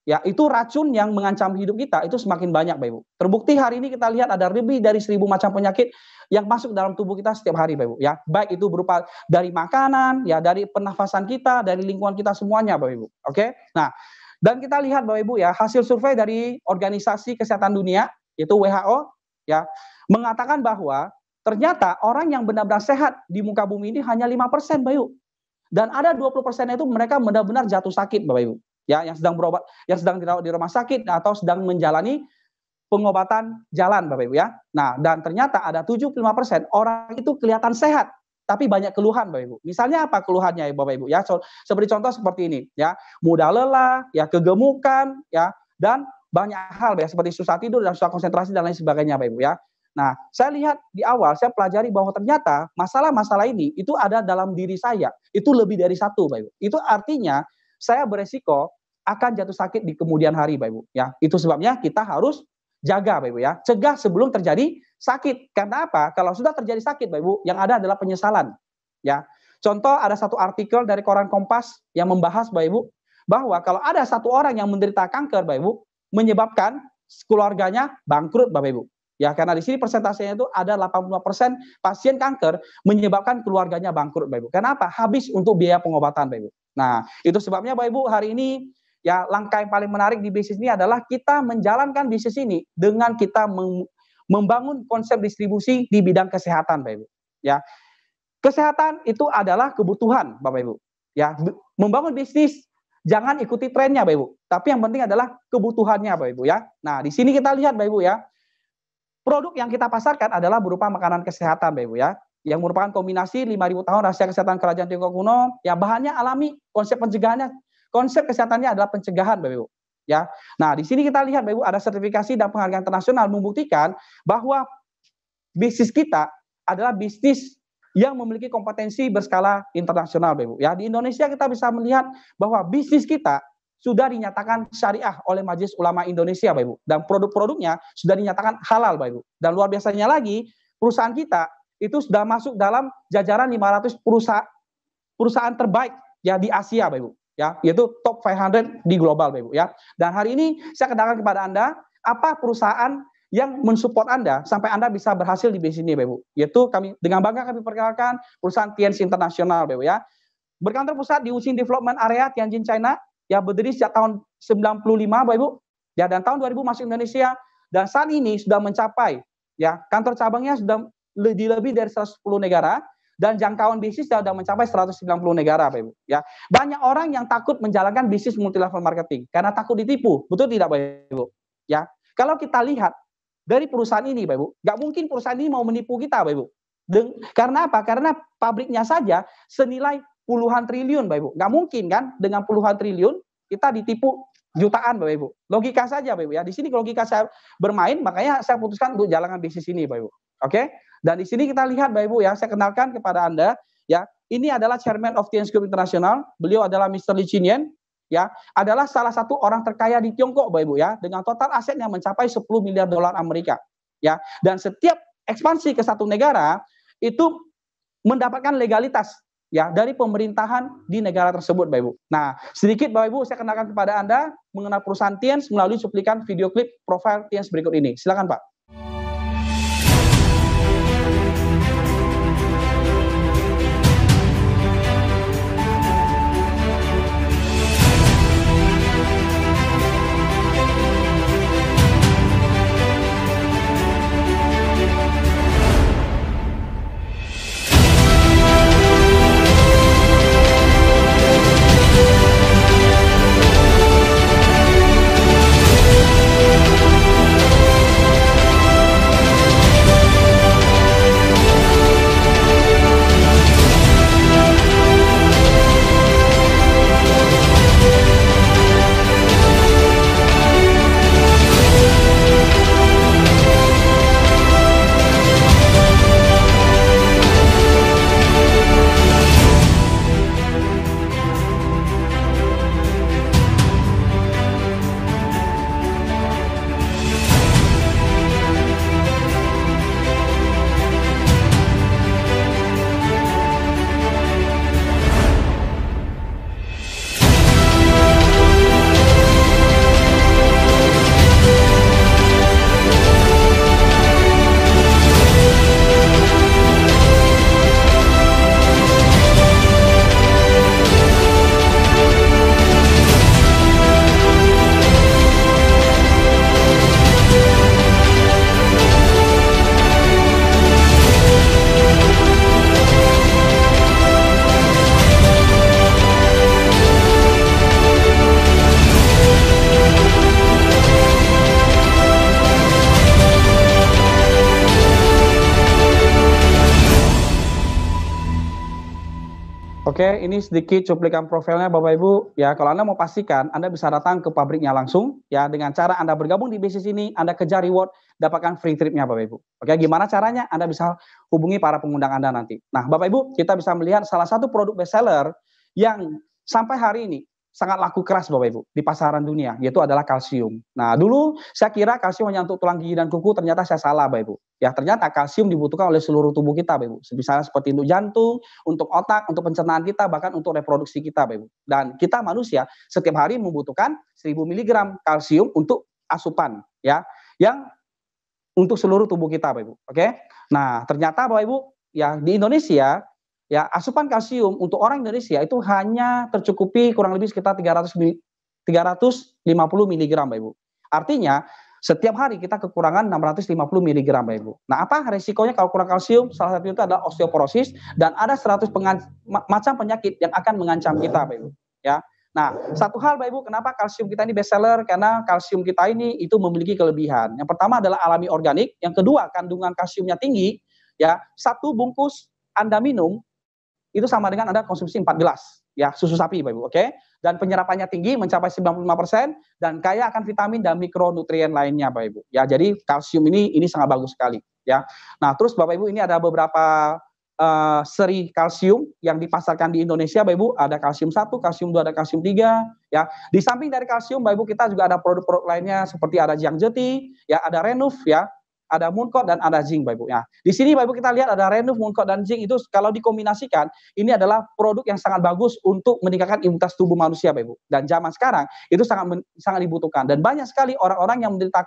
ya, itu racun yang mengancam hidup kita itu semakin banyak Bapak Ibu. Terbukti hari ini kita lihat ada lebih dari 1.000 macam penyakit yang masuk dalam tubuh kita setiap hari Bapak Ibu ya. Baik itu berupa dari makanan, ya, dari pernafasan kita, dari lingkungan kita semuanya Bapak Ibu. Oke? Nah, dan kita lihat Bapak Ibu ya, hasil survei dari Organisasi Kesehatan Dunia yaitu WHO ya, mengatakan bahwa ternyata orang yang benar-benar sehat di muka bumi ini hanya 5% Bapak Ibu. Dan ada 20% itu mereka benar-benar jatuh sakit Bapak Ibu. Ya, yang sedang berobat, yang sedang dirawat di rumah sakit atau sedang menjalani pengobatan jalan Bapak Ibu ya. Nah, dan ternyata ada 75% orang itu kelihatan sehat tapi banyak keluhan Bapak Ibu. Misalnya apa keluhannya ya Bapak Ibu ya? Seperti contoh seperti ini ya, mudah lelah, ya, kegemukan ya, dan banyak hal ya seperti susah tidur dan susah konsentrasi dan lain sebagainya Bapak Ibu ya. Nah, saya lihat di awal saya pelajari bahwa ternyata masalah-masalah ini itu ada dalam diri saya. Itu lebih dari satu Bapak Ibu. Itu artinya saya beresiko akan jatuh sakit di kemudian hari Bapak Ibu ya. Itu sebabnya kita harus jaga Bapak Ibu ya. Cegah sebelum terjadi sakit. Karena apa? Kalau sudah terjadi sakit Bapak Ibu, yang ada adalah penyesalan ya. Contoh ada satu artikel dari koran Kompas yang membahas Bapak Ibu bahwa kalau ada satu orang yang menderita kanker Bapak Ibu menyebabkan keluarganya bangkrut Bapak Ibu. Ya, karena di sini persentasenya itu ada 85% pasien kanker menyebabkan keluarganya bangkrut Bapak Ibu. Kenapa? Habis untuk biaya pengobatan Bapak Ibu. Nah, itu sebabnya Bapak Ibu hari ini ya langkah yang paling menarik di bisnis ini adalah kita menjalankan bisnis ini dengan kita membangun konsep distribusi di bidang kesehatan Bapak Ibu. Ya. Kesehatan itu adalah kebutuhan Bapak Ibu. Ya, membangun bisnis jangan ikuti trennya Bapak Ibu, tapi yang penting adalah kebutuhannya Bapak Ibu ya. Nah, di sini kita lihat Bapak Ibu ya. Produk yang kita pasarkan adalah berupa makanan kesehatan Bapak Ibu ya, yang merupakan kombinasi 5.000 tahun rahasia kesehatan kerajaan Tiongkok kuno, ya bahannya alami, konsep pencegahannya, konsep kesehatannya adalah pencegahan Bapak Ibu. Ya. Nah, di sini kita lihat Bapak Ibu ada sertifikasi dan penghargaan internasional membuktikan bahwa bisnis kita adalah bisnis yang memiliki kompetensi berskala internasional Bapak Ibu. Ya, di Indonesia kita bisa melihat bahwa bisnis kita sudah dinyatakan syariah oleh Majelis Ulama Indonesia Bapak Ibu, dan produk-produknya sudah dinyatakan halal Bapak Ibu. Dan luar biasanya lagi, perusahaan kita itu sudah masuk dalam jajaran 500 perusahaan terbaik ya di Asia Bapak Ibu. Ya, yaitu top 500 di global Bapak Ibu ya. Dan hari ini saya kenalkan kepada Anda apa perusahaan yang mensupport Anda sampai Anda bisa berhasil di bisnis ini Bapak Ibu. Yaitu kami dengan bangga kami perkenalkan perusahaan Tianxi International Bapak Ibu ya. Berkantor pusat di Wuxing Development Area Tianjin China, ya berdiri sejak tahun 95 Bapak Ibu. Ya, dan tahun 2000 masuk Indonesia dan saat ini sudah mencapai ya kantor cabangnya sudah di lebih dari 110 negara. Dan jangkauan bisnis sudah mencapai 190 negara Bapak Ibu ya. Banyak orang yang takut menjalankan bisnis multi level marketing karena takut ditipu. Betul tidak Bapak Ibu? Ya. Kalau kita lihat dari perusahaan ini Bapak Ibu, nggak mungkin perusahaan ini mau menipu kita Bapak Ibu. Karena apa? Karena pabriknya saja senilai puluhan triliun Bapak Ibu. Nggak mungkin kan dengan puluhan triliun kita ditipu jutaan Bapak Ibu. Logika saja Bapak Ibu ya. Di sini logika saya bermain, makanya saya putuskan untuk jalankan bisnis ini Bapak Ibu. Oke? Dan di sini kita lihat Bapak Ibu ya, saya kenalkan kepada Anda ya. Ini adalah Chairman of Tianxi Group International. Beliau adalah Mr. Li Qinyan ya, adalah salah satu orang terkaya di Tiongkok Bapak Ibu ya, dengan total aset yang mencapai 10 miliar dolar Amerika ya. Dan setiap ekspansi ke satu negara itu mendapatkan legalitas ya dari pemerintahan di negara tersebut Bapak Ibu. Nah, sedikit Bapak Ibu saya kenalkan kepada Anda mengenai perusahaan Tianxi melalui cuplikan video klip profil Tianxi berikut ini. Silakan Pak. Oke, ini sedikit cuplikan profilnya Bapak Ibu. Ya, kalau Anda mau pastikan, Anda bisa datang ke pabriknya langsung. Ya, dengan cara Anda bergabung di bisnis ini, Anda kejar reward, dapatkan free tripnya Bapak Ibu. Oke, gimana caranya? Anda bisa hubungi para pengundang Anda nanti. Nah, Bapak Ibu, kita bisa melihat salah satu produk best seller yang sampai hari ini sangat laku keras Bapak Ibu di pasaran dunia, yaitu adalah kalsium. Nah, dulu saya kira kalsium hanya untuk tulang gigi dan kuku, ternyata saya salah Bapak Ibu. Ya, ternyata kalsium dibutuhkan oleh seluruh tubuh kita Bapak Ibu. Misalnya seperti untuk jantung, untuk otak, untuk pencernaan kita, bahkan untuk reproduksi kita Bapak Ibu. Dan kita manusia setiap hari membutuhkan 1000 mg kalsium untuk asupan ya, yang untuk seluruh tubuh kita Bapak Ibu. Oke. Nah, ternyata Bapak Ibu ya di Indonesia ya, asupan kalsium untuk orang Indonesia itu hanya tercukupi kurang lebih sekitar 350 mg Bapak Ibu. Artinya setiap hari kita kekurangan 650 mg Bapak Ibu. Nah, apa resikonya kalau kurang kalsium? Salah satu itu adalah osteoporosis dan ada 100 macam penyakit yang akan mengancam kita Bapak Ibu. Ya. Nah, satu hal Bapak Ibu, kenapa kalsium kita ini best seller? Karena kalsium kita ini itu memiliki kelebihan. Yang pertama adalah alami organik, yang kedua kandungan kalsiumnya tinggi. Ya, satu bungkus Anda minum itu sama dengan Anda konsumsi 4 gelas ya susu sapi Bapak Ibu, oke? Dan penyerapannya tinggi mencapai 95% dan kaya akan vitamin dan mikronutrien lainnya Bapak Ibu. Ya, jadi kalsium ini sangat bagus sekali ya. Nah, terus Bapak Ibu ini ada beberapa seri kalsium yang dipasarkan di Indonesia Bapak Ibu, ada kalsium 1, kalsium 2, ada kalsium 3 ya. Di samping dari kalsium Bapak Ibu kita juga ada produk-produk lainnya seperti ada Jiang Jeti, ya ada Renuf ya. Ada Mooncott dan ada zinc Bapak Ibu. Ya. Di sini Bapak Ibu kita lihat ada Renuf, Mooncott dan zinc itu kalau dikombinasikan ini adalah produk yang sangat bagus untuk meningkatkan imunitas tubuh manusia Bapak Ibu. Dan zaman sekarang itu sangat dibutuhkan dan banyak sekali orang-orang yang menderita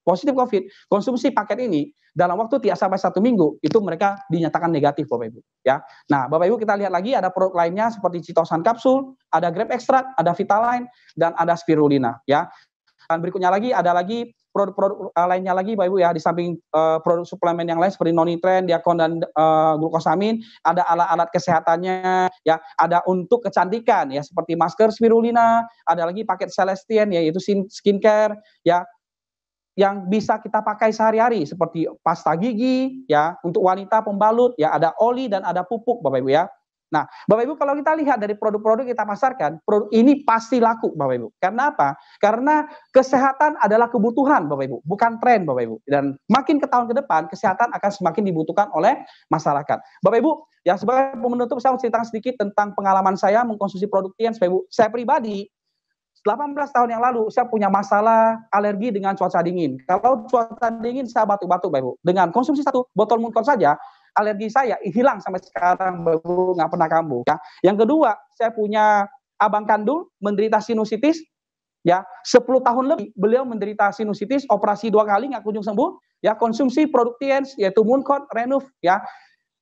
positif COVID, konsumsi paket ini dalam waktu tidak sampai 1 minggu itu mereka dinyatakan negatif Bapak Ibu. Ya. Nah, Bapak Ibu kita lihat lagi ada produk lainnya seperti Citosan kapsul, ada grape extract, ada Vitaline dan ada spirulina ya. Dan berikutnya lagi ada lagi produk-produk lainnya lagi Bapak Ibu ya, di samping produk suplemen yang lain seperti nonitren, diakon dan glukosamin, ada alat-alat kesehatannya ya, ada untuk kecantikan ya seperti masker spirulina, ada lagi paket Celestine yaitu skincare ya yang bisa kita pakai sehari-hari seperti pasta gigi ya, untuk wanita pembalut ya, ada oli dan ada pupuk Bapak Ibu ya. Nah, Bapak Ibu kalau kita lihat dari produk-produk kita pasarkan, produk ini pasti laku Bapak Ibu. Karena apa? Karena kesehatan adalah kebutuhan Bapak Ibu, bukan tren Bapak Ibu. Dan makin ke tahun ke depan, kesehatan akan semakin dibutuhkan oleh masyarakat. Bapak Ibu, ya sebagai penutup saya mau ceritakan sedikit tentang pengalaman saya mengkonsumsi produk Tiens Bapak Ibu. Saya pribadi 18 tahun yang lalu saya punya masalah alergi dengan cuaca dingin. Kalau cuaca dingin saya batuk-batuk Bapak Ibu. Dengan konsumsi 1 botol Mooncott saja, alergi saya hilang sampai sekarang Bapak Ibu, nggak pernah kambuh ya. Yang kedua, saya punya abang kandung menderita sinusitis ya, 10 tahun lebih beliau menderita sinusitis, operasi 2 kali nggak kunjung sembuh ya, konsumsi produk Tiens yaitu Mooncott, Renuf ya.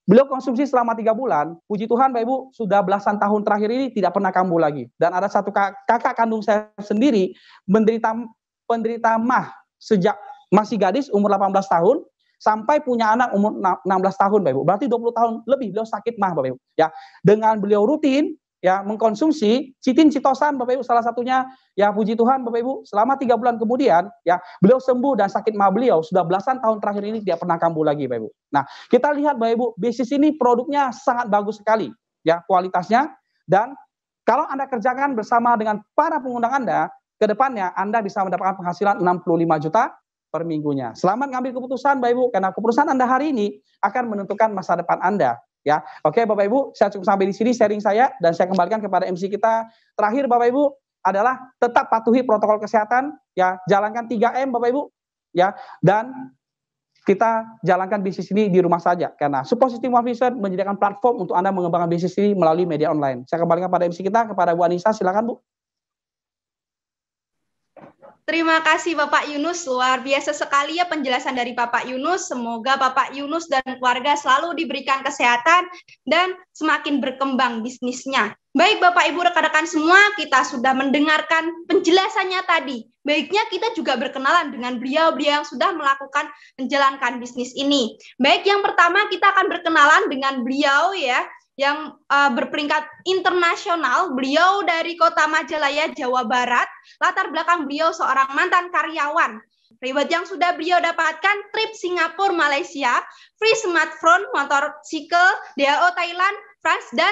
Beliau konsumsi selama 3 bulan, puji Tuhan Bapak Ibu, sudah belasan tahun terakhir ini tidak pernah kambuh lagi. Dan ada satu kakak kandung saya sendiri penderita MAH sejak masih gadis umur 18 tahun sampai punya anak umur 16 tahun Bapak Ibu. Berarti 20 tahun lebih beliau sakit MAH Bapak Ibu. Ya, dengan beliau rutin ya mengkonsumsi Citosan Bapak Ibu salah satunya ya, puji Tuhan Bapak Ibu, selama 3 bulan kemudian ya beliau sembuh dan sakit MAH beliau sudah belasan tahun terakhir ini tidak pernah kambuh lagi Bapak Ibu. Nah, kita lihat Bapak Ibu, bisnis ini produknya sangat bagus sekali ya kualitasnya, dan kalau Anda kerjakan bersama dengan para pengundang Anda, ke depannya Anda bisa mendapatkan penghasilan 65 juta per minggunya. Selamat ngambil keputusan Bapak Ibu, karena keputusan Anda hari ini akan menentukan masa depan Anda. Ya, oke Bapak Ibu, saya cukup sampai di sini sharing saya dan saya kembalikan kepada MC kita. Terakhir Bapak Ibu adalah tetap patuhi protokol kesehatan, ya, jalankan 3M Bapak Ibu, ya, dan kita jalankan bisnis ini di rumah saja karena Suppositive One Vision menyediakan platform untuk Anda mengembangkan bisnis ini melalui media online. Saya kembalikan kepada MC kita, kepada Bu Anissa, silakan Bu. Terima kasih Bapak Yunus, luar biasa sekali ya penjelasan dari Bapak Yunus. Semoga Bapak Yunus dan keluarga selalu diberikan kesehatan dan semakin berkembang bisnisnya. Baik Bapak Ibu rekan-rekan semua, kita sudah mendengarkan penjelasannya tadi. Baiknya kita juga berkenalan dengan beliau-beliau yang sudah melakukan menjalankan bisnis ini. Baik, yang pertama kita akan berkenalan dengan beliau ya, yang berperingkat internasional. Beliau dari Kota Majalaya, Jawa Barat. Latar belakang beliau seorang mantan karyawan. Reward yang sudah beliau dapatkan, trip Singapura, Malaysia, free smartphone, motorcycle, DAO Thailand, France, dan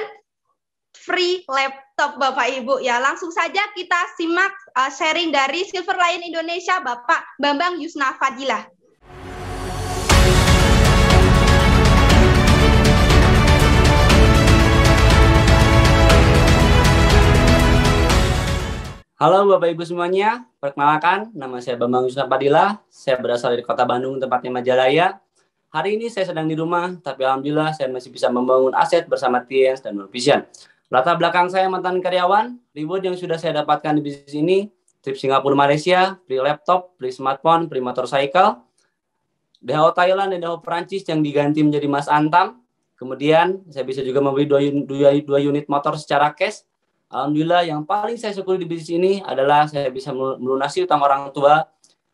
free laptop Bapak Ibu ya. Langsung saja kita simak sharing dari Silver Lion Indonesia Bapak Bambang Yusna Fadilah. Halo Bapak Ibu semuanya, perkenalkan nama saya Bambang Yusna Fadilah. Saya berasal dari Kota Bandung, tempatnya Majalaya. Hari ini saya sedang di rumah, tapi alhamdulillah saya masih bisa membangun aset bersama TIENS dan One Vision. Latar belakang saya mantan karyawan, reward yang sudah saya dapatkan di bisnis ini, trip Singapura Malaysia, free laptop, free smartphone, free motorcycle, DHO Thailand dan DHO Perancis yang diganti menjadi Mas Antam. Kemudian saya bisa juga membeli 2 unit motor secara cash. Alhamdulillah yang paling saya syukuri di bisnis ini adalah saya bisa melunasi utang orang tua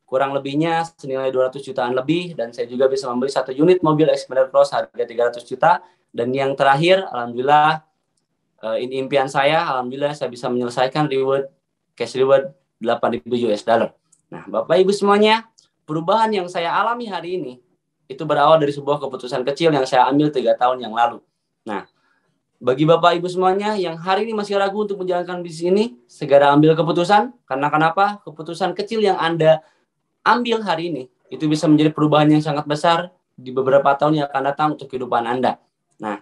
kurang lebihnya senilai 200 jutaan lebih, dan saya juga bisa membeli 1 unit mobil Xpander Cross harga 300 juta. Dan yang terakhir, alhamdulillah ini impian saya, alhamdulillah saya bisa menyelesaikan cash reward 8.000 US dollar. Nah, Bapak Ibu semuanya, perubahan yang saya alami hari ini itu berawal dari sebuah keputusan kecil yang saya ambil 3 tahun yang lalu. Nah, bagi Bapak Ibu semuanya yang hari ini masih ragu untuk menjalankan bisnis ini, segera ambil keputusan. Karena kenapa? Keputusan kecil yang Anda ambil hari ini itu bisa menjadi perubahan yang sangat besar di beberapa tahun yang akan datang untuk kehidupan Anda. Nah,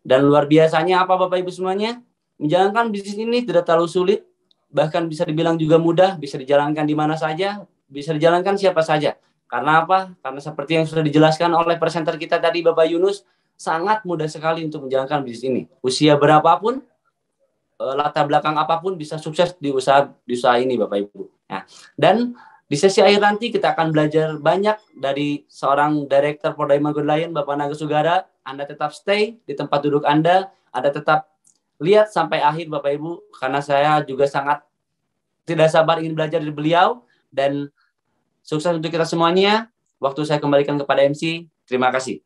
dan luar biasanya apa Bapak Ibu semuanya? Menjalankan bisnis ini tidak terlalu sulit, bahkan bisa dibilang juga mudah, bisa dijalankan di mana saja, bisa dijalankan siapa saja. Karena apa? Karena seperti yang sudah dijelaskan oleh presenter kita tadi Bapak Yunus, sangat mudah sekali untuk menjalankan bisnis ini. Usia berapapun, latar belakang apapun bisa sukses di usaha ini Bapak Ibu. Nah, dan di sesi akhir nanti kita akan belajar banyak dari seorang Director for Diamond Gold Lion, Bapak Naga Sugara. Anda tetap stay di tempat duduk Anda tetap lihat sampai akhir Bapak Ibu, karena saya juga sangat tidak sabar ingin belajar dari beliau, dan sukses untuk kita semuanya. Waktu saya kembalikan kepada MC. Terima kasih.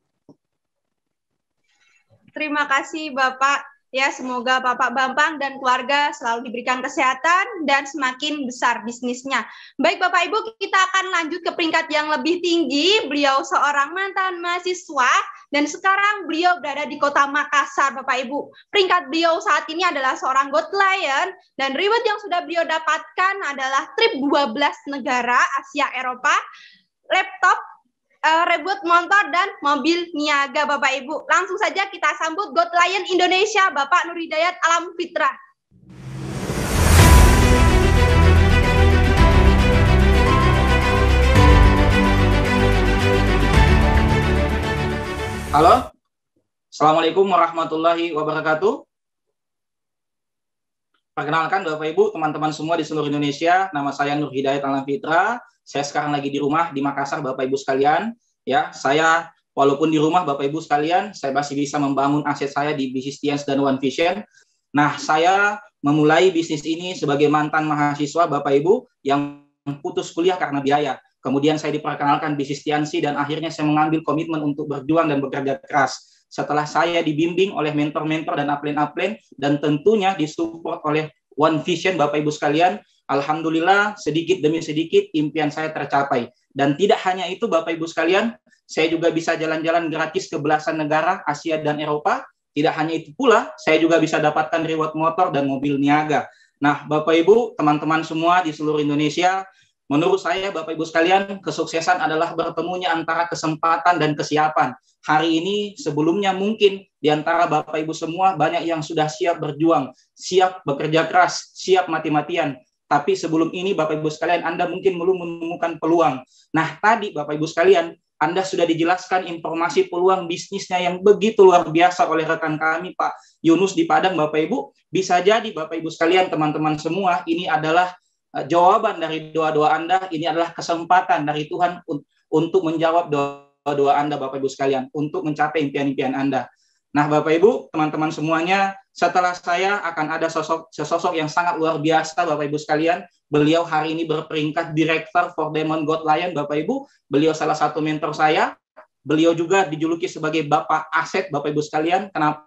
Terima kasih Bapak. Ya, semoga Bapak Bambang dan keluarga selalu diberikan kesehatan dan semakin besar bisnisnya. Baik Bapak Ibu, kita akan lanjut ke peringkat yang lebih tinggi. Beliau seorang mantan mahasiswa dan sekarang beliau berada di Kota Makassar Bapak Ibu. Peringkat beliau saat ini adalah seorang Gold Lion dan reward yang sudah beliau dapatkan adalah trip 12 negara Asia Eropa, laptop, reward motor dan mobil niaga Bapak Ibu. Langsung saja kita sambut Gold Lion Indonesia Bapak Nur Hidayat Alam Fitra. Halo, Assalamualaikum warahmatullahi wabarakatuh. Perkenalkan Bapak Ibu, teman-teman semua di seluruh Indonesia, nama saya Nur Hidayat Alam Fitra. Saya sekarang lagi di rumah di Makassar Bapak Ibu sekalian. Ya, saya walaupun di rumah Bapak Ibu sekalian, saya masih bisa membangun aset saya di bisnis TIENS dan One Vision. Nah, saya memulai bisnis ini sebagai mantan mahasiswa Bapak Ibu yang putus kuliah karena biaya. Kemudian saya diperkenalkan bisnis TIENS dan akhirnya saya mengambil komitmen untuk berjuang dan bekerja keras. Setelah saya dibimbing oleh mentor-mentor dan upline-upline dan tentunya disupport oleh One Vision Bapak Ibu sekalian, alhamdulillah sedikit demi sedikit impian saya tercapai. Dan tidak hanya itu Bapak Ibu sekalian, saya juga bisa jalan-jalan gratis ke belasan negara Asia dan Eropa. Tidak hanya itu pula, saya juga bisa dapatkan reward motor dan mobil niaga. Nah Bapak Ibu, teman-teman semua di seluruh Indonesia, menurut saya Bapak Ibu sekalian, kesuksesan adalah bertemunya antara kesempatan dan kesiapan. Hari ini sebelumnya mungkin di antara Bapak Ibu semua banyak yang sudah siap berjuang, siap bekerja keras, siap mati-matian. Tapi sebelum ini Bapak Ibu sekalian, Anda mungkin belum menemukan peluang. Nah tadi Bapak Ibu sekalian, Anda sudah dijelaskan informasi peluang bisnisnya yang begitu luar biasa oleh rekan kami Pak Yunus di Padang Bapak Ibu. Bisa jadi Bapak Ibu sekalian, teman-teman semua, ini adalah jawaban dari doa-doa Anda, ini adalah kesempatan dari Tuhan untuk menjawab doa-doa Anda Bapak Ibu sekalian, untuk mencapai impian-impian Anda. Nah Bapak Ibu, teman-teman semuanya, setelah saya akan ada sosok yang sangat luar biasa Bapak Ibu sekalian. Beliau hari ini berperingkat Director for Diamond Gold Lion Bapak Ibu. Beliau salah satu mentor saya. Beliau juga dijuluki sebagai Bapak Aset Bapak Ibu sekalian. Kenapa?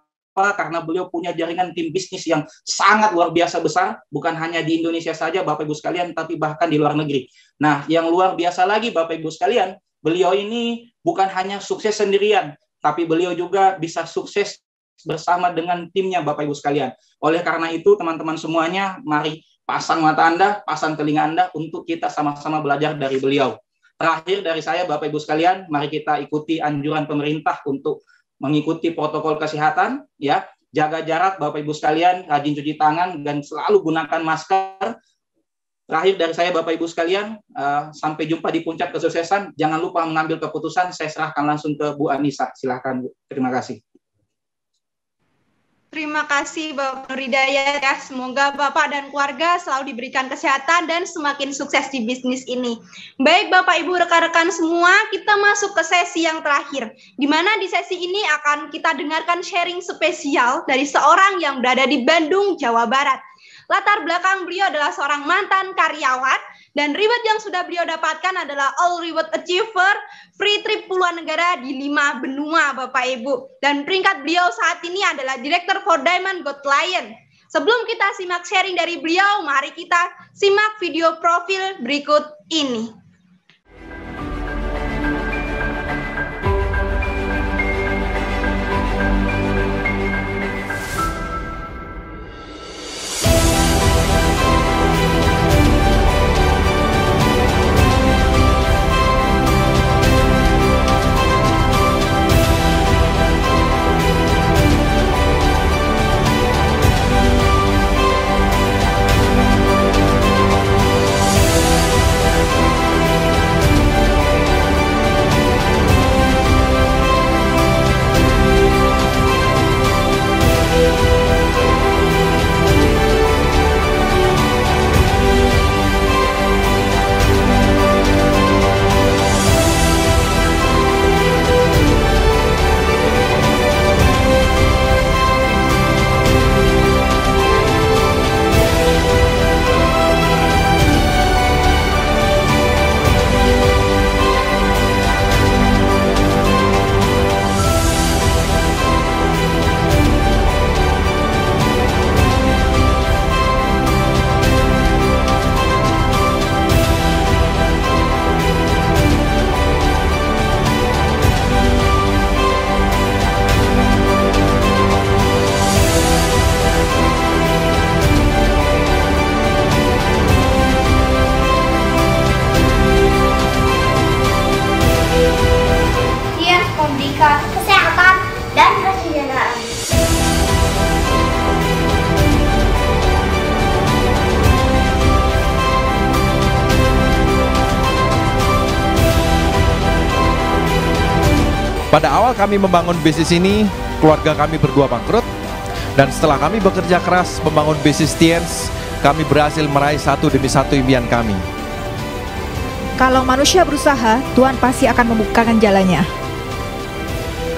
Karena beliau punya jaringan tim bisnis yang sangat luar biasa besar. Bukan hanya di Indonesia saja Bapak Ibu sekalian, tapi bahkan di luar negeri. Nah yang luar biasa lagi Bapak Ibu sekalian, beliau ini bukan hanya sukses sendirian, tapi beliau juga bisa sukses bersama dengan timnya Bapak Ibu sekalian. Oleh karena itu teman-teman semuanya, mari pasang mata Anda, pasang telinga Anda untuk kita sama-sama belajar dari beliau. Terakhir dari saya Bapak Ibu sekalian, mari kita ikuti anjuran pemerintah untuk mengikuti protokol kesehatan, ya. Jaga jarak Bapak Ibu sekalian, rajin cuci tangan dan selalu gunakan masker. Terakhir dari saya Bapak Ibu sekalian, sampai jumpa di puncak kesuksesan. Jangan lupa mengambil keputusan, saya serahkan langsung ke Bu Anissa. Silakan Bu. Terima kasih. Terima kasih Bapak Nur Hidayat ya. Semoga Bapak dan keluarga selalu diberikan kesehatan dan semakin sukses di bisnis ini. Baik Bapak Ibu rekan-rekan semua, kita masuk ke sesi yang terakhir. Di mana di sesi ini akan kita dengarkan sharing spesial dari seorang yang berada di Bandung, Jawa Barat. Latar belakang beliau adalah seorang mantan karyawan dan reward yang sudah beliau dapatkan adalah All Reward Achiever, free trip puluhan negara di 5 benua Bapak Ibu. Dan peringkat beliau saat ini adalah Director for Diamond Got Lion. Sebelum kita simak sharing dari beliau, mari kita simak video profil berikut ini. Kesehatan dan kesejahteraan. Pada awal kami membangun bisnis ini, keluarga kami berdua bangkrut. Dan setelah kami bekerja keras membangun bisnis Tiens, kami berhasil meraih satu demi satu impian kami. Kalau manusia berusaha, Tuhan pasti akan membukakan jalannya.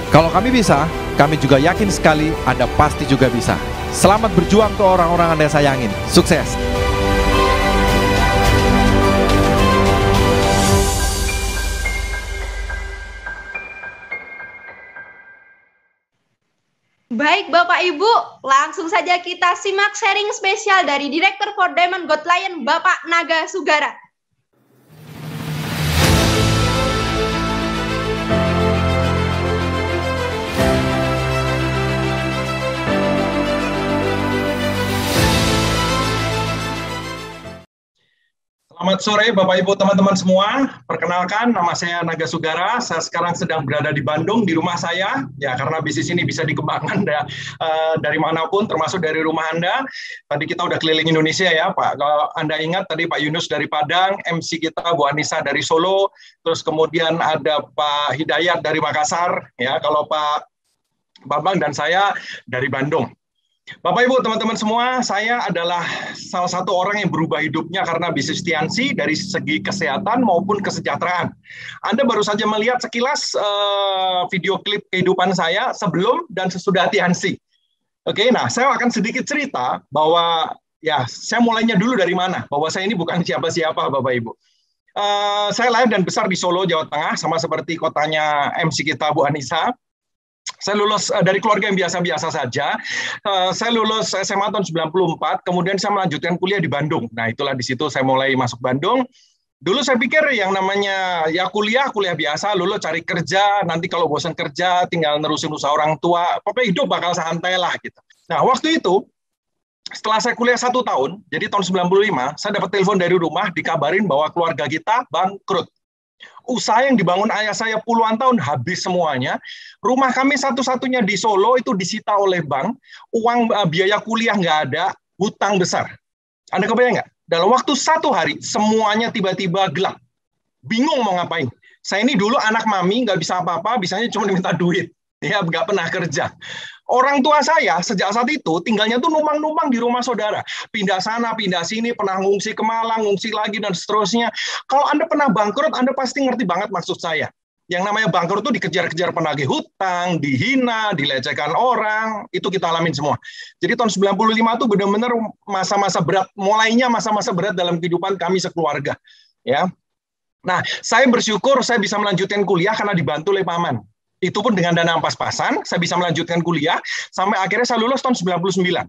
Kalau kami bisa, kami juga yakin sekali Anda pasti juga bisa. Selamat berjuang ke orang-orang Anda sayangin. Sukses! Baik Bapak Ibu, langsung saja kita simak sharing spesial dari Director for Diamond Got Lion, Bapak Naga Sugara. Selamat sore Bapak Ibu teman-teman semua. Perkenalkan, nama saya Naga Sugara. Saya sekarang sedang berada di Bandung, di rumah saya. Ya, karena bisnis ini bisa dikembangkan dari manapun, termasuk dari rumah Anda. Tadi kita udah keliling Indonesia ya Pak. Kalau Anda ingat tadi Pak Yunus dari Padang, MC kita Bu Anissa dari Solo, terus kemudian ada Pak Hidayat dari Makassar. Ya, kalau Pak Bambang dan saya dari Bandung. Bapak Ibu, teman-teman semua, saya adalah salah satu orang yang berubah hidupnya karena bisnis Tiansi dari segi kesehatan maupun kesejahteraan. Anda baru saja melihat sekilas video klip kehidupan saya sebelum dan sesudah Tiansi. Oke, nah saya akan sedikit cerita bahwa ya saya mulainya dulu dari mana, bahwa saya ini bukan siapa-siapa Bapak Ibu. Saya lahir dan besar di Solo, Jawa Tengah, sama seperti kotanya MC kita Bu Anissa. Saya lulus dari keluarga yang biasa-biasa saja. Saya lulus SMA tahun 94, kemudian saya melanjutkan kuliah di Bandung. Nah, itulah di situ saya mulai masuk Bandung. Dulu saya pikir yang namanya ya kuliah biasa, lulus cari kerja, nanti kalau bosan kerja tinggal nerusin usaha orang tua, pokoknya hidup bakal santai lah gitu. Nah waktu itu, setelah saya kuliah 1 tahun, jadi tahun 95, saya dapat telepon dari rumah, dikabarin bahwa keluarga kita bangkrut. Usaha yang dibangun ayah saya puluhan tahun habis semuanya. Rumah kami satu-satunya di Solo itu disita oleh bank, uang biaya kuliah nggak ada, hutang besar. Anda kebayang nggak? Dalam waktu 1 hari, semuanya tiba-tiba gelap. Bingung mau ngapain. Saya ini dulu anak mami, nggak bisa apa-apa, bisanya cuma diminta duit. Ya, nggak pernah kerja. Orang tua saya sejak saat itu tinggalnya tuh numpang-numpang di rumah saudara. Pindah sana, pindah sini, pernah ngungsi ke Malang, ngungsi lagi, dan seterusnya. Kalau Anda pernah bangkrut, Anda pasti ngerti banget maksud saya. Yang namanya bangkrut itu dikejar-kejar penagih hutang, dihina, dilecehkan orang, itu kita alamin semua. Jadi tahun 95 itu benar-benar masa-masa berat, mulainya masa-masa berat dalam kehidupan kami sekeluarga. Ya. Nah, saya bersyukur saya bisa melanjutkan kuliah karena dibantu oleh paman. Itu pun dengan dana pas-pasan, saya bisa melanjutkan kuliah, sampai akhirnya saya lulus tahun 99.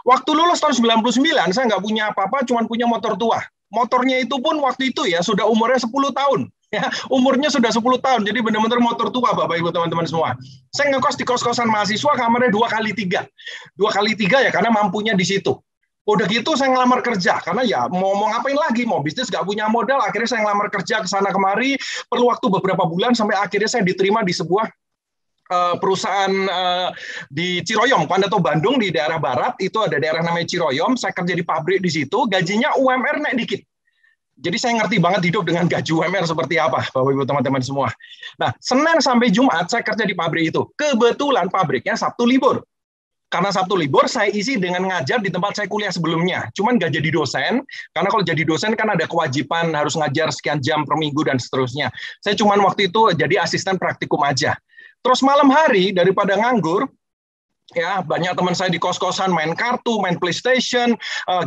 Waktu lulus tahun 99, saya nggak punya apa-apa, cuma punya motor tua. Motornya itu pun waktu itu ya, sudah umurnya 10 tahun. Ya, umurnya sudah 10 tahun, jadi benar-benar motor tua Bapak Ibu teman-teman semua. Saya ngekos di kos-kosan mahasiswa, kamarnya 2x3. 2x3 ya, karena mampunya di situ. Udah gitu saya ngelamar kerja, karena ya mau ngapain lagi, mau bisnis nggak punya modal, akhirnya saya ngelamar kerja ke sana kemari, perlu waktu beberapa bulan, sampai akhirnya saya diterima di sebuah perusahaan di Ciroyom, Anda tahu Bandung di daerah barat, itu ada daerah namanya Ciroyom, saya kerja di pabrik di situ, gajinya UMR naik dikit. Jadi saya ngerti banget hidup dengan gaji UMR seperti apa, Bapak Ibu teman-teman semua. Nah, Senin sampai Jumat saya kerja di pabrik itu. Kebetulan pabriknya Sabtu libur. Karena Sabtu libur saya isi dengan ngajar di tempat saya kuliah sebelumnya. Cuman nggak jadi dosen, karena kalau jadi dosen kan ada kewajiban harus ngajar sekian jam per minggu dan seterusnya. Saya cuman waktu itu jadi asisten praktikum aja. Terus malam hari daripada nganggur, ya banyak teman saya di kos-kosan main kartu, main PlayStation,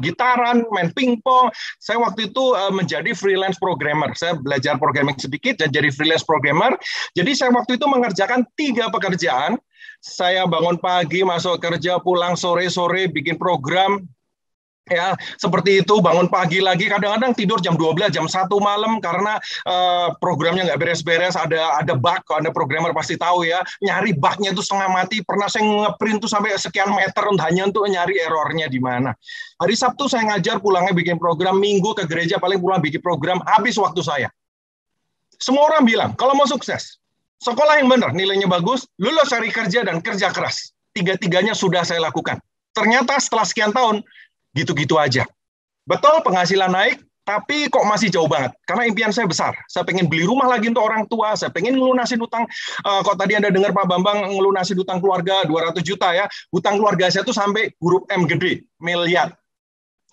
gitaran, main pingpong. Saya waktu itu menjadi freelance programmer. Saya belajar programming sedikit dan jadi freelance programmer. Jadi saya waktu itu mengerjakan 3 pekerjaan. Saya bangun pagi, masuk kerja, pulang sore-sore, bikin program. Ya, seperti itu, bangun pagi lagi, kadang-kadang tidur jam 12, jam 1 malam karena programnya nggak beres-beres, ada bug, kalau Anda programmer pasti tahu ya, nyari bugnya itu setengah mati, pernah saya ngeprint tuh sampai sekian meter hanya untuk nyari errornya di mana. Hari Sabtu saya ngajar, pulangnya bikin program, Minggu ke gereja paling pulang bikin program, habis waktu saya. Semua orang bilang, kalau mau sukses, sekolah yang benar, nilainya bagus, lulus cari kerja dan kerja keras. 3-tiganya sudah saya lakukan. Ternyata setelah sekian tahun, gitu-gitu aja. Betul penghasilan naik, tapi kok masih jauh banget. Karena impian saya besar. Saya pengen beli rumah lagi untuk orang tua, saya pengen ngelunasin utang. Kok tadi Anda dengar Pak Bambang ngelunasin utang keluarga 200 juta ya. Hutang keluarga saya itu sampai huruf M gede, miliar.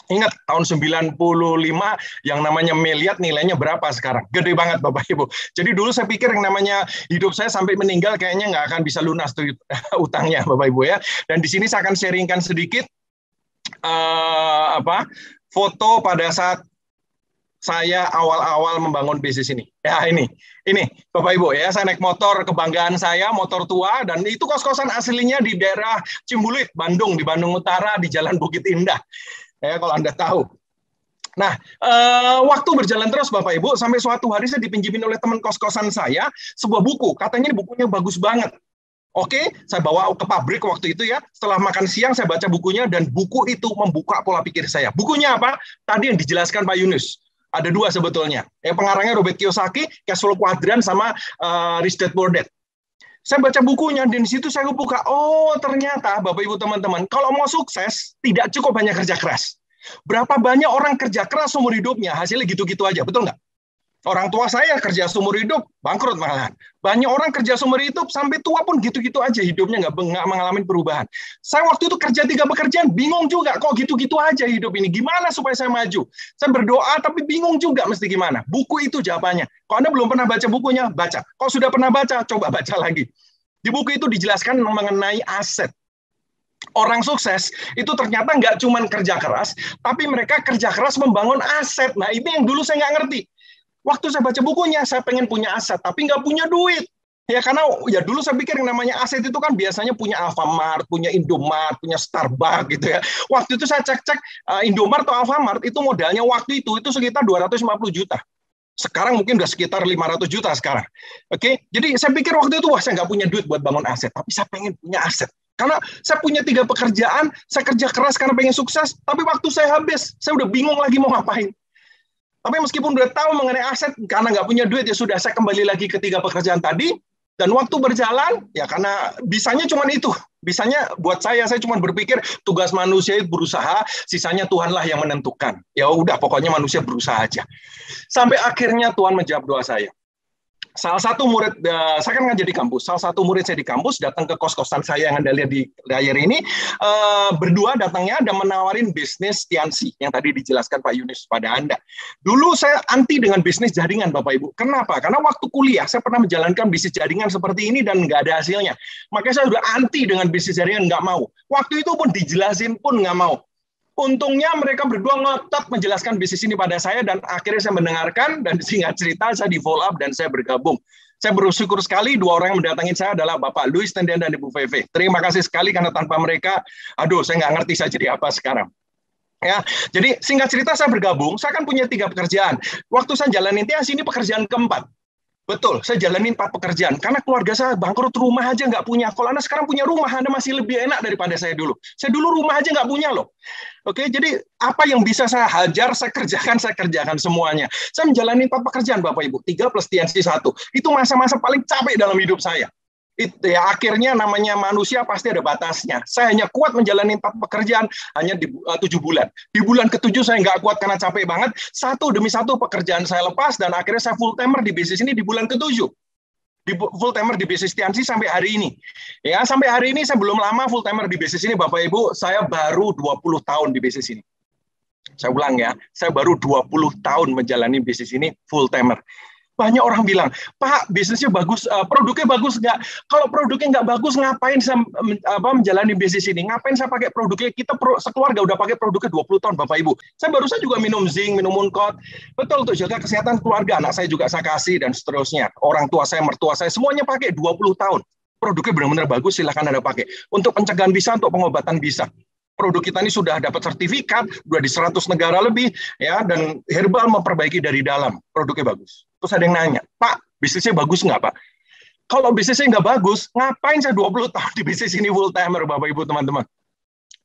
Ingat, tahun 95 yang namanya miliar nilainya berapa sekarang? Gede banget Bapak Ibu. Jadi dulu saya pikir yang namanya hidup saya sampai meninggal kayaknya nggak akan bisa lunas tuh utangnya Bapak Ibu ya. Dan di sini saya akan sharingkan sedikit foto pada saat saya awal-awal membangun bisnis ini. Ya ini Bapak Ibu ya, saya naik motor kebanggaan saya, motor tua, dan itu kos-kosan aslinya di daerah Cimbulit, Bandung, di Bandung Utara, di Jalan Bukit Indah. Ya kalau Anda tahu. Nah, waktu berjalan terus Bapak Ibu, sampai suatu hari saya dipinjemin oleh teman kos-kosan saya sebuah buku, katanya ini bukunya bagus banget. Oke, saya bawa ke pabrik waktu itu ya. Setelah makan siang saya baca bukunya dan buku itu membuka pola pikir saya. Bukunya apa? Tadi yang dijelaskan Pak Yunus. Ada 2 sebetulnya. Yang pengarangnya Robert Kiyosaki, Cash Flow Quadrant sama Rich Dad Poor Dad. Saya baca bukunya dan di situ saya buka, oh ternyata Bapak Ibu teman-teman, kalau mau sukses tidak cukup hanya kerja keras. Berapa banyak orang kerja keras seumur hidupnya, hasilnya gitu-gitu aja, betul nggak? Orang tua saya kerja seumur hidup, bangkrut malahan. Banyak orang kerja seumur hidup, sampai tua pun gitu-gitu aja, hidupnya nggak mengalami perubahan. Saya waktu itu kerja 3 pekerjaan, bingung juga, kok gitu-gitu aja hidup ini. Gimana supaya saya maju? Saya berdoa, tapi bingung juga mesti gimana. Buku itu jawabannya. Kalau Anda belum pernah baca bukunya, baca. Kalau sudah pernah baca, coba baca lagi. Di buku itu dijelaskan mengenai aset. Orang sukses itu ternyata nggak cuma kerja keras, tapi mereka kerja keras membangun aset. Nah, ini yang dulu saya nggak ngerti. Waktu saya baca bukunya, saya pengen punya aset, tapi nggak punya duit. Ya karena ya dulu saya pikir yang namanya aset itu kan biasanya punya Alfamart, punya Indomart, punya Starbucks gitu ya. Waktu itu saya cek-cek Indomart atau Alfamart itu modalnya waktu itu sekitar 250 juta. Sekarang mungkin udah sekitar 500 juta sekarang. Oke, jadi saya pikir waktu itu, wah saya nggak punya duit buat bangun aset, tapi saya pengen punya aset. Karena saya punya 3 pekerjaan, saya kerja keras karena pengen sukses, tapi waktu saya habis, saya udah bingung lagi mau ngapain. Tapi meskipun udah tahu mengenai aset, karena nggak punya duit, ya sudah, saya kembali lagi ke 3 pekerjaan tadi, dan waktu berjalan, ya karena bisanya cuma itu. Bisanya buat saya cuma berpikir tugas manusia itu berusaha, sisanya Tuhanlah yang menentukan. Ya udah, pokoknya manusia berusaha aja. Sampai akhirnya Tuhan menjawab doa saya. Salah satu murid, saya kan ngajar di kampus, salah satu murid saya di kampus datang ke kos-kosan saya yang Anda lihat di layar ini, berdua datangnya dan menawarin bisnis Tiansi, yang tadi dijelaskan Pak Yunus pada Anda. Dulu saya anti dengan bisnis jaringan, Bapak Ibu. Kenapa? Karena waktu kuliah, saya pernah menjalankan bisnis jaringan seperti ini dan nggak ada hasilnya. Makanya saya udah anti dengan bisnis jaringan, nggak mau. Waktu itu pun dijelasin pun nggak mau. Untungnya mereka berdua ngotot menjelaskan bisnis ini pada saya, dan akhirnya saya mendengarkan, dan singkat cerita saya di follow up dan saya bergabung. Saya bersyukur sekali 2 orang yang mendatangi saya adalah Bapak Louis Tendian dan Ibu Veve. Terima kasih sekali karena tanpa mereka, aduh saya nggak ngerti saya jadi apa sekarang. Ya, jadi singkat cerita saya bergabung, saya kan punya 3 pekerjaan. Waktu saya jalanin Tiansi ini pekerjaan keempat. Betul, saya jalanin 4 pekerjaan. Karena keluarga saya bangkrut, rumah aja nggak punya. Kalau Anda sekarang punya rumah, Anda masih lebih enak daripada saya dulu. Saya dulu rumah aja nggak punya loh. Oke, jadi apa yang bisa saya hajar, saya kerjakan semuanya. Saya menjalani 4 pekerjaan, Bapak Ibu. 3 plus Tiansi 1. Itu masa-masa paling capek dalam hidup saya. Itu ya, akhirnya namanya manusia pasti ada batasnya. Saya hanya kuat menjalani 4 pekerjaan hanya di 7 bulan. Di bulan ke-7 saya nggak kuat karena capek banget. 1 demi 1 pekerjaan saya lepas, dan akhirnya saya full timer di bisnis ini di bulan ke-7. Di full timer di bisnis Tiansi sampai hari ini. Ya, sampai hari ini saya belum lama full timer di bisnis ini, Bapak Ibu. Saya baru 20 tahun di bisnis ini. Saya ulang ya, saya baru 20 tahun menjalani bisnis ini full timer. Banyak orang bilang, Pak, bisnisnya bagus, produknya bagus nggak? Kalau produknya nggak bagus, ngapain saya menjalani bisnis ini? Ngapain saya pakai produknya? Kita sekeluarga udah pakai produknya 20 tahun, Bapak Ibu. Saya baru saja juga minum zinc, minum Mooncott. Betul, untuk jaga kesehatan keluarga. Anak saya juga saya kasih, dan seterusnya. Orang tua saya, mertua saya, semuanya pakai 20 tahun. Produknya benar-benar bagus, silakan Anda pakai. Untuk pencegahan bisa, untuk pengobatan bisa. Produk kita ini sudah dapat sertifikat, sudah di 100 negara lebih, ya, dan herbal memperbaiki dari dalam. Produknya bagus. Terus ada yang nanya, Pak, bisnisnya bagus nggak, Pak? Kalau bisnisnya nggak bagus, ngapain saya 20 tahun di bisnis ini full timer, Bapak Ibu teman-teman?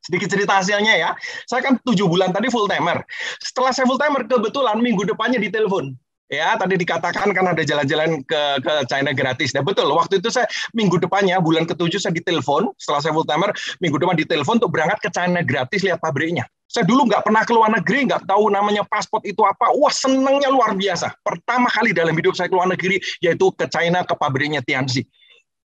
Sedikit cerita hasilnya ya. Saya kan 7 bulan tadi full timer. Setelah saya full timer, kebetulan minggu depannya ditelepon. Ya, tadi dikatakan kan ada jalan-jalan ke China gratis. Nah, betul. Waktu itu saya minggu depannya, bulan ke-7 saya ditelepon. Setelah saya full timer, minggu depan ditelepon untuk berangkat ke China gratis lihat pabriknya. Saya dulu nggak pernah ke luar negeri, nggak tahu namanya paspor itu apa. Wah, senangnya luar biasa. Pertama kali dalam hidup saya ke luar negeri, yaitu ke China, ke pabriknya Tiansi.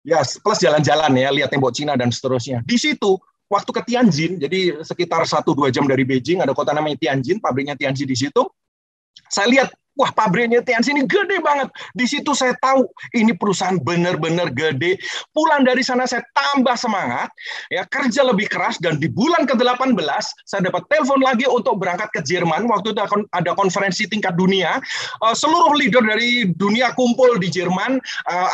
Ya, plus jalan-jalan ya, lihat tembok Cina dan seterusnya. Di situ, waktu ke Tianjin, jadi sekitar 1-2 jam dari Beijing, ada kota namanya Tianjin, pabriknya Tiansi di situ. Saya lihat, wah, pabriknya Tiansi ini gede banget. Di situ saya tahu ini perusahaan benar-benar gede. Pulang dari sana saya tambah semangat, ya, kerja lebih keras, dan di bulan ke-18 saya dapat telepon lagi untuk berangkat ke Jerman. Waktu itu ada konferensi tingkat dunia. Seluruh leader dari dunia kumpul di Jerman.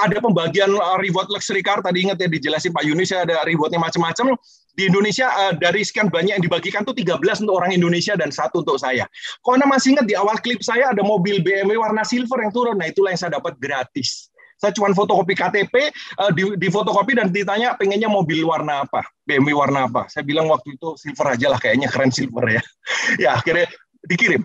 Ada pembagian reward luxury car, tadi ingat ya dijelasin Pak Yunus, ada rewardnya macam-macam. Di Indonesia dari sekian banyak yang dibagikan tuh 13 untuk orang Indonesia dan 1 untuk saya. Kalau Anda masih ingat di awal klip saya ada mobil BMW warna silver yang turun. Nah, itulah yang saya dapat gratis. Saya cuma fotokopi KTP, di fotokopi dan ditanya pengennya mobil warna apa, BMW warna apa. Saya bilang waktu itu silver aja lah, kayaknya keren silver ya. Ya, akhirnya dikirim.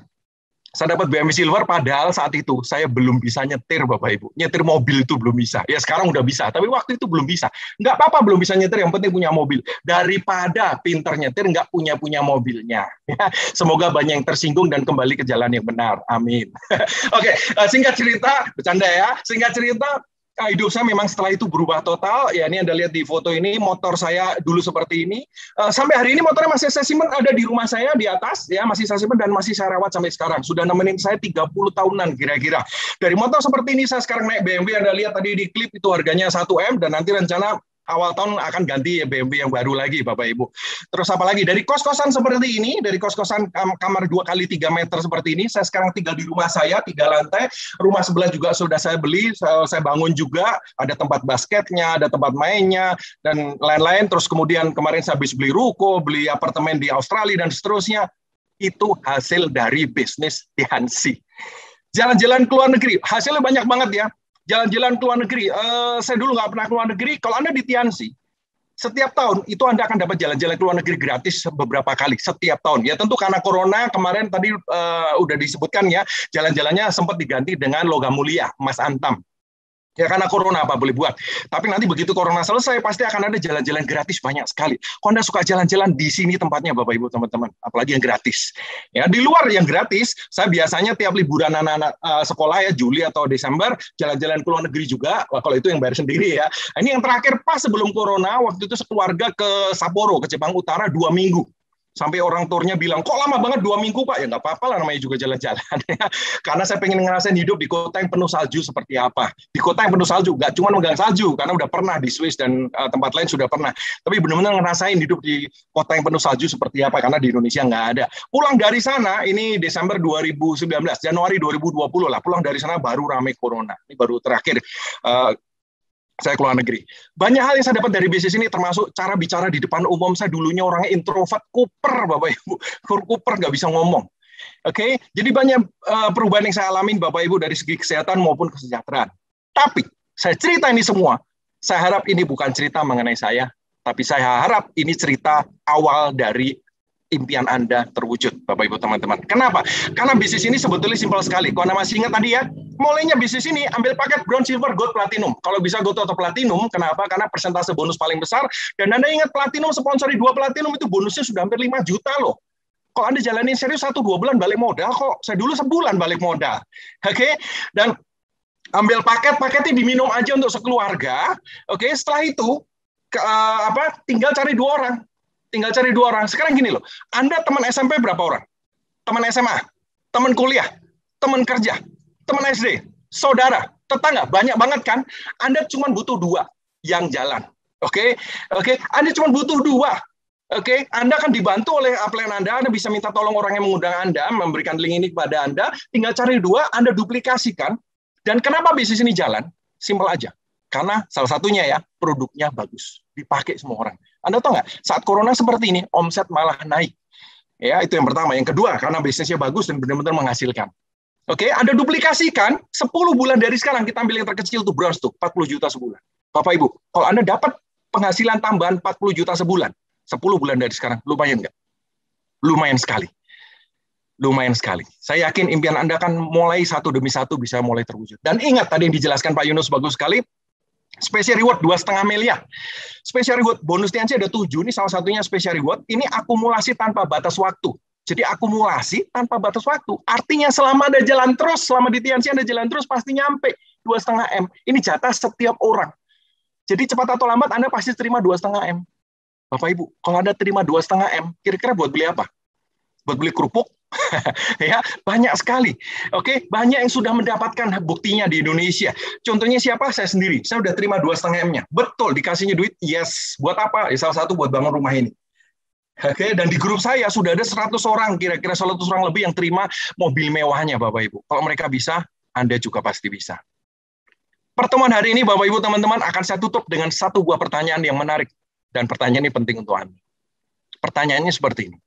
Saya dapat BMW Silver, padahal saat itu saya belum bisa nyetir, Bapak Ibu. Nyetir mobil itu belum bisa. Ya sekarang udah bisa, tapi waktu itu belum bisa. Nggak apa-apa belum bisa nyetir, yang penting punya mobil. Daripada pinter nyetir, nggak punya mobilnya. Ya, semoga banyak yang tersinggung dan kembali ke jalan yang benar. Amin. Oke, singkat cerita, bercanda ya. Singkat cerita, hidup saya memang setelah itu berubah total. Ya, ini Anda lihat di foto ini, motor saya dulu seperti ini. Sampai hari ini motornya masih saya simpan, ada di rumah saya di atas, ya, masih saya simpan dan masih saya rawat sampai sekarang. Sudah nemenin saya 30 tahunan kira-kira. Dari motor seperti ini saya sekarang naik BMW, Anda lihat tadi di klip itu harganya 1M, dan nanti rencana awal tahun akan ganti BMW yang baru lagi, Bapak Ibu. Terus apa lagi? Dari kos-kosan seperti ini, dari kos-kosan kamar 2x3 meter seperti ini, saya sekarang tinggal di rumah saya, 3 lantai. Rumah sebelah juga sudah saya beli, saya bangun juga, ada tempat basketnya, ada tempat mainnya, dan lain-lain. Terus kemudian kemarin saya habis beli ruko, beli apartemen di Australia, dan seterusnya. Itu hasil dari bisnis Tiansi. Jalan-jalan ke luar negeri, hasilnya banyak banget ya. Jalan-jalan ke luar negeri, saya dulu nggak pernah ke luar negeri. Kalau Anda di Tianxi, setiap tahun itu Anda akan dapat jalan-jalan ke luar negeri gratis beberapa kali setiap tahun. Ya tentu karena corona kemarin tadi udah disebutkan ya, jalan-jalannya sempat diganti dengan logam mulia, emas antam. Ya karena corona apa boleh buat. Tapi nanti begitu corona selesai pasti akan ada jalan-jalan gratis banyak sekali. Kalau Anda suka jalan-jalan di sini tempatnya Bapak Ibu teman-teman, apalagi yang gratis. Ya di luar yang gratis, saya biasanya tiap liburan anak-anak sekolah ya Juli atau Desember jalan-jalan ke luar negeri juga. Wah, kalau itu yang bayar sendiri ya. Ini yang terakhir pas sebelum corona waktu itu sekeluarga ke Sapporo ke Jepang Utara 2 minggu. Sampai orang tuanya bilang, kok lama banget 2 minggu Pak? Ya nggak apa-apa lah, namanya juga jalan-jalan. Ya. Karena saya pengen ngerasain hidup di kota yang penuh salju seperti apa. Di kota yang penuh salju, nggak cuma megang salju, karena udah pernah di Swiss dan tempat lain sudah pernah. Tapi benar-benar ngerasain hidup di kota yang penuh salju seperti apa, karena di Indonesia nggak ada. Pulang dari sana, ini Desember 2019, Januari 2020 lah, pulang dari sana baru rame corona. Ini baru terakhir saya keluar negeri. Banyak hal yang saya dapat dari bisnis ini, termasuk cara bicara di depan umum. Saya dulunya orangnya introvert, kuper, Bapak Ibu. Kuper, nggak bisa ngomong. Oke, jadi banyak perubahan yang saya alamin, Bapak Ibu, dari segi kesehatan maupun kesejahteraan. Tapi, saya cerita ini semua, saya harap ini bukan cerita mengenai saya, tapi saya harap ini cerita awal dari impian Anda terwujud, Bapak Ibu teman-teman. Kenapa? Karena bisnis ini sebetulnya simpel sekali. Kalau Anda masih ingat tadi ya, mulainya bisnis ini ambil paket bronze, silver, gold, platinum. Kalau bisa gold atau platinum, kenapa? Karena persentase bonus paling besar. Dan Anda ingat platinum sponsori 2 platinum itu bonusnya sudah hampir 5 juta loh. Kalau Anda jalanin serius 1-2 bulan balik modal kok. Saya dulu sebulan balik modal. Oke? Dan ambil paketnya diminum aja untuk sekeluarga. Oke? Setelah itu tinggal cari 2 orang. Sekarang gini loh, Anda teman SMP berapa orang? Teman SMA, teman kuliah, teman kerja, teman SD, saudara, tetangga, banyak banget kan? Anda cuma butuh 2 yang jalan. Oke? Anda cuma butuh 2. Oke? Anda akan dibantu oleh upline Anda bisa minta tolong orang yang mengundang Anda, memberikan link ini kepada Anda, tinggal cari 2, Anda duplikasikan. Dan kenapa bisnis ini jalan? Simpel aja. Karena salah satunya ya, produknya bagus. Dipakai semua orang. Anda tahu nggak, saat corona seperti ini, omset malah naik. Ya, itu yang pertama. Yang kedua, karena bisnisnya bagus dan benar-benar menghasilkan. Oke, Anda duplikasikan 10 bulan dari sekarang, kita ambil yang terkecil tuh, bronze tuh, 40 juta sebulan. Bapak Ibu, kalau Anda dapat penghasilan tambahan 40 juta sebulan, 10 bulan dari sekarang, lumayan nggak? Lumayan sekali. Lumayan sekali. Saya yakin impian Anda akan mulai satu demi satu bisa mulai terwujud. Dan ingat, tadi yang dijelaskan Pak Yunus bagus sekali, Special reward 2,5 miliar. Special reward bonus Tianxi ada 7, ini salah satunya special reward. Ini akumulasi tanpa batas waktu. Jadi akumulasi tanpa batas waktu. Artinya selama ada jalan terus, selama di Tianxi ada jalan terus pasti nyampe 2,5 M. Ini jatah setiap orang. Jadi cepat atau lambat Anda pasti terima 2,5 M. Bapak Ibu, kalau Anda terima 2,5 M, kira-kira buat beli apa? Buat beli kerupuk? Ya, banyak sekali. Oke, banyak yang sudah mendapatkan buktinya di Indonesia. Contohnya siapa? Saya sendiri. Saya udah terima 2,5 M-nya. Betul, dikasihnya duit. Yes. Buat apa? Ya, salah satu buat bangun rumah ini. Oke, dan di grup saya sudah ada 100 orang, kira-kira 100 orang lebih yang terima mobil mewahnya, Bapak Ibu. Kalau mereka bisa, Anda juga pasti bisa. Pertemuan hari ini, Bapak Ibu, teman-teman, akan saya tutup dengan satu buah pertanyaan yang menarik. Dan pertanyaan ini penting untuk Anda. Pertanyaannya seperti ini.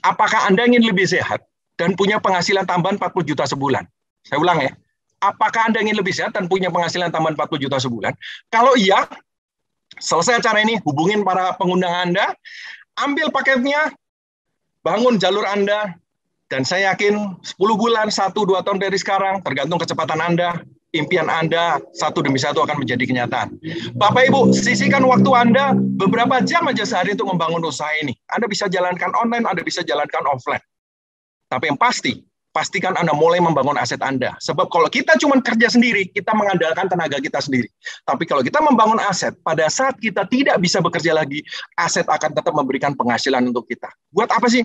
Apakah Anda ingin lebih sehat dan punya penghasilan tambahan 40 juta sebulan? Saya ulang ya. Apakah Anda ingin lebih sehat dan punya penghasilan tambahan 40 juta sebulan? Kalau iya, selesai acara ini, hubungin para pengundang Anda, ambil paketnya, bangun jalur Anda, dan saya yakin 10 bulan, 1-2 tahun dari sekarang, tergantung kecepatan Anda, impian Anda satu demi satu akan menjadi kenyataan. Bapak Ibu, sisihkan waktu Anda beberapa jam aja sehari untuk membangun usaha ini. Anda bisa jalankan online, Anda bisa jalankan offline. Tapi yang pasti, pastikan Anda mulai membangun aset Anda. Sebab kalau kita cuma kerja sendiri, kita mengandalkan tenaga kita sendiri. Tapi kalau kita membangun aset, pada saat kita tidak bisa bekerja lagi, aset akan tetap memberikan penghasilan untuk kita. Buat apa sih?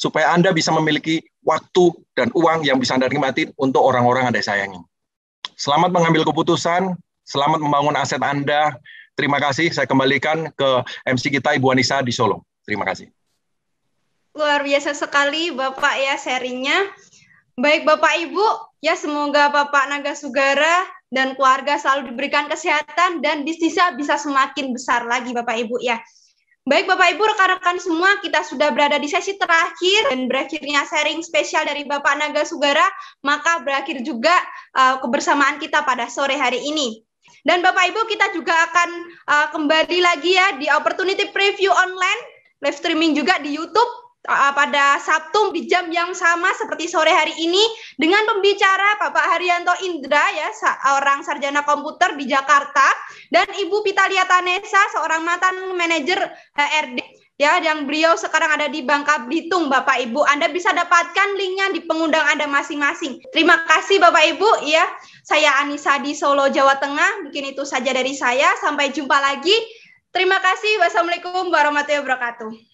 Supaya Anda bisa memiliki waktu dan uang yang bisa Anda nikmati untuk orang-orang Anda sayangi. Selamat mengambil keputusan, selamat membangun aset Anda. Terima kasih, saya kembalikan ke MC kita Ibu Anissa di Solo. Terima kasih. Luar biasa sekali Bapak ya sharingnya. Baik Bapak Ibu, ya semoga Bapak Nagasugara dan keluarga selalu diberikan kesehatan dan bisnisnya bisa semakin besar lagi Bapak Ibu ya. Baik Bapak Ibu, rekan-rekan semua, kita sudah berada di sesi terakhir dan berakhirnya sharing spesial dari Bapak Naga Sugara, maka berakhir juga kebersamaan kita pada sore hari ini. Dan Bapak Ibu, kita juga akan kembali lagi ya di Opportunity Preview Online, live streaming juga di YouTube pada Sabtu di jam yang sama seperti sore hari ini dengan pembicara Bapak Haryanto Indra ya, seorang sarjana komputer di Jakarta, dan Ibu Pitalia Tanesa, seorang mantan manajer HRD ya, yang beliau sekarang ada di Bangka Belitung. Bapak Ibu, Anda bisa dapatkan linknya di pengundang Anda masing-masing. Terima kasih Bapak Ibu ya. Saya Anissa di Solo, Jawa Tengah. Mungkin itu saja dari saya. Sampai jumpa lagi. Terima kasih. Wassalamualaikum warahmatullahi wabarakatuh.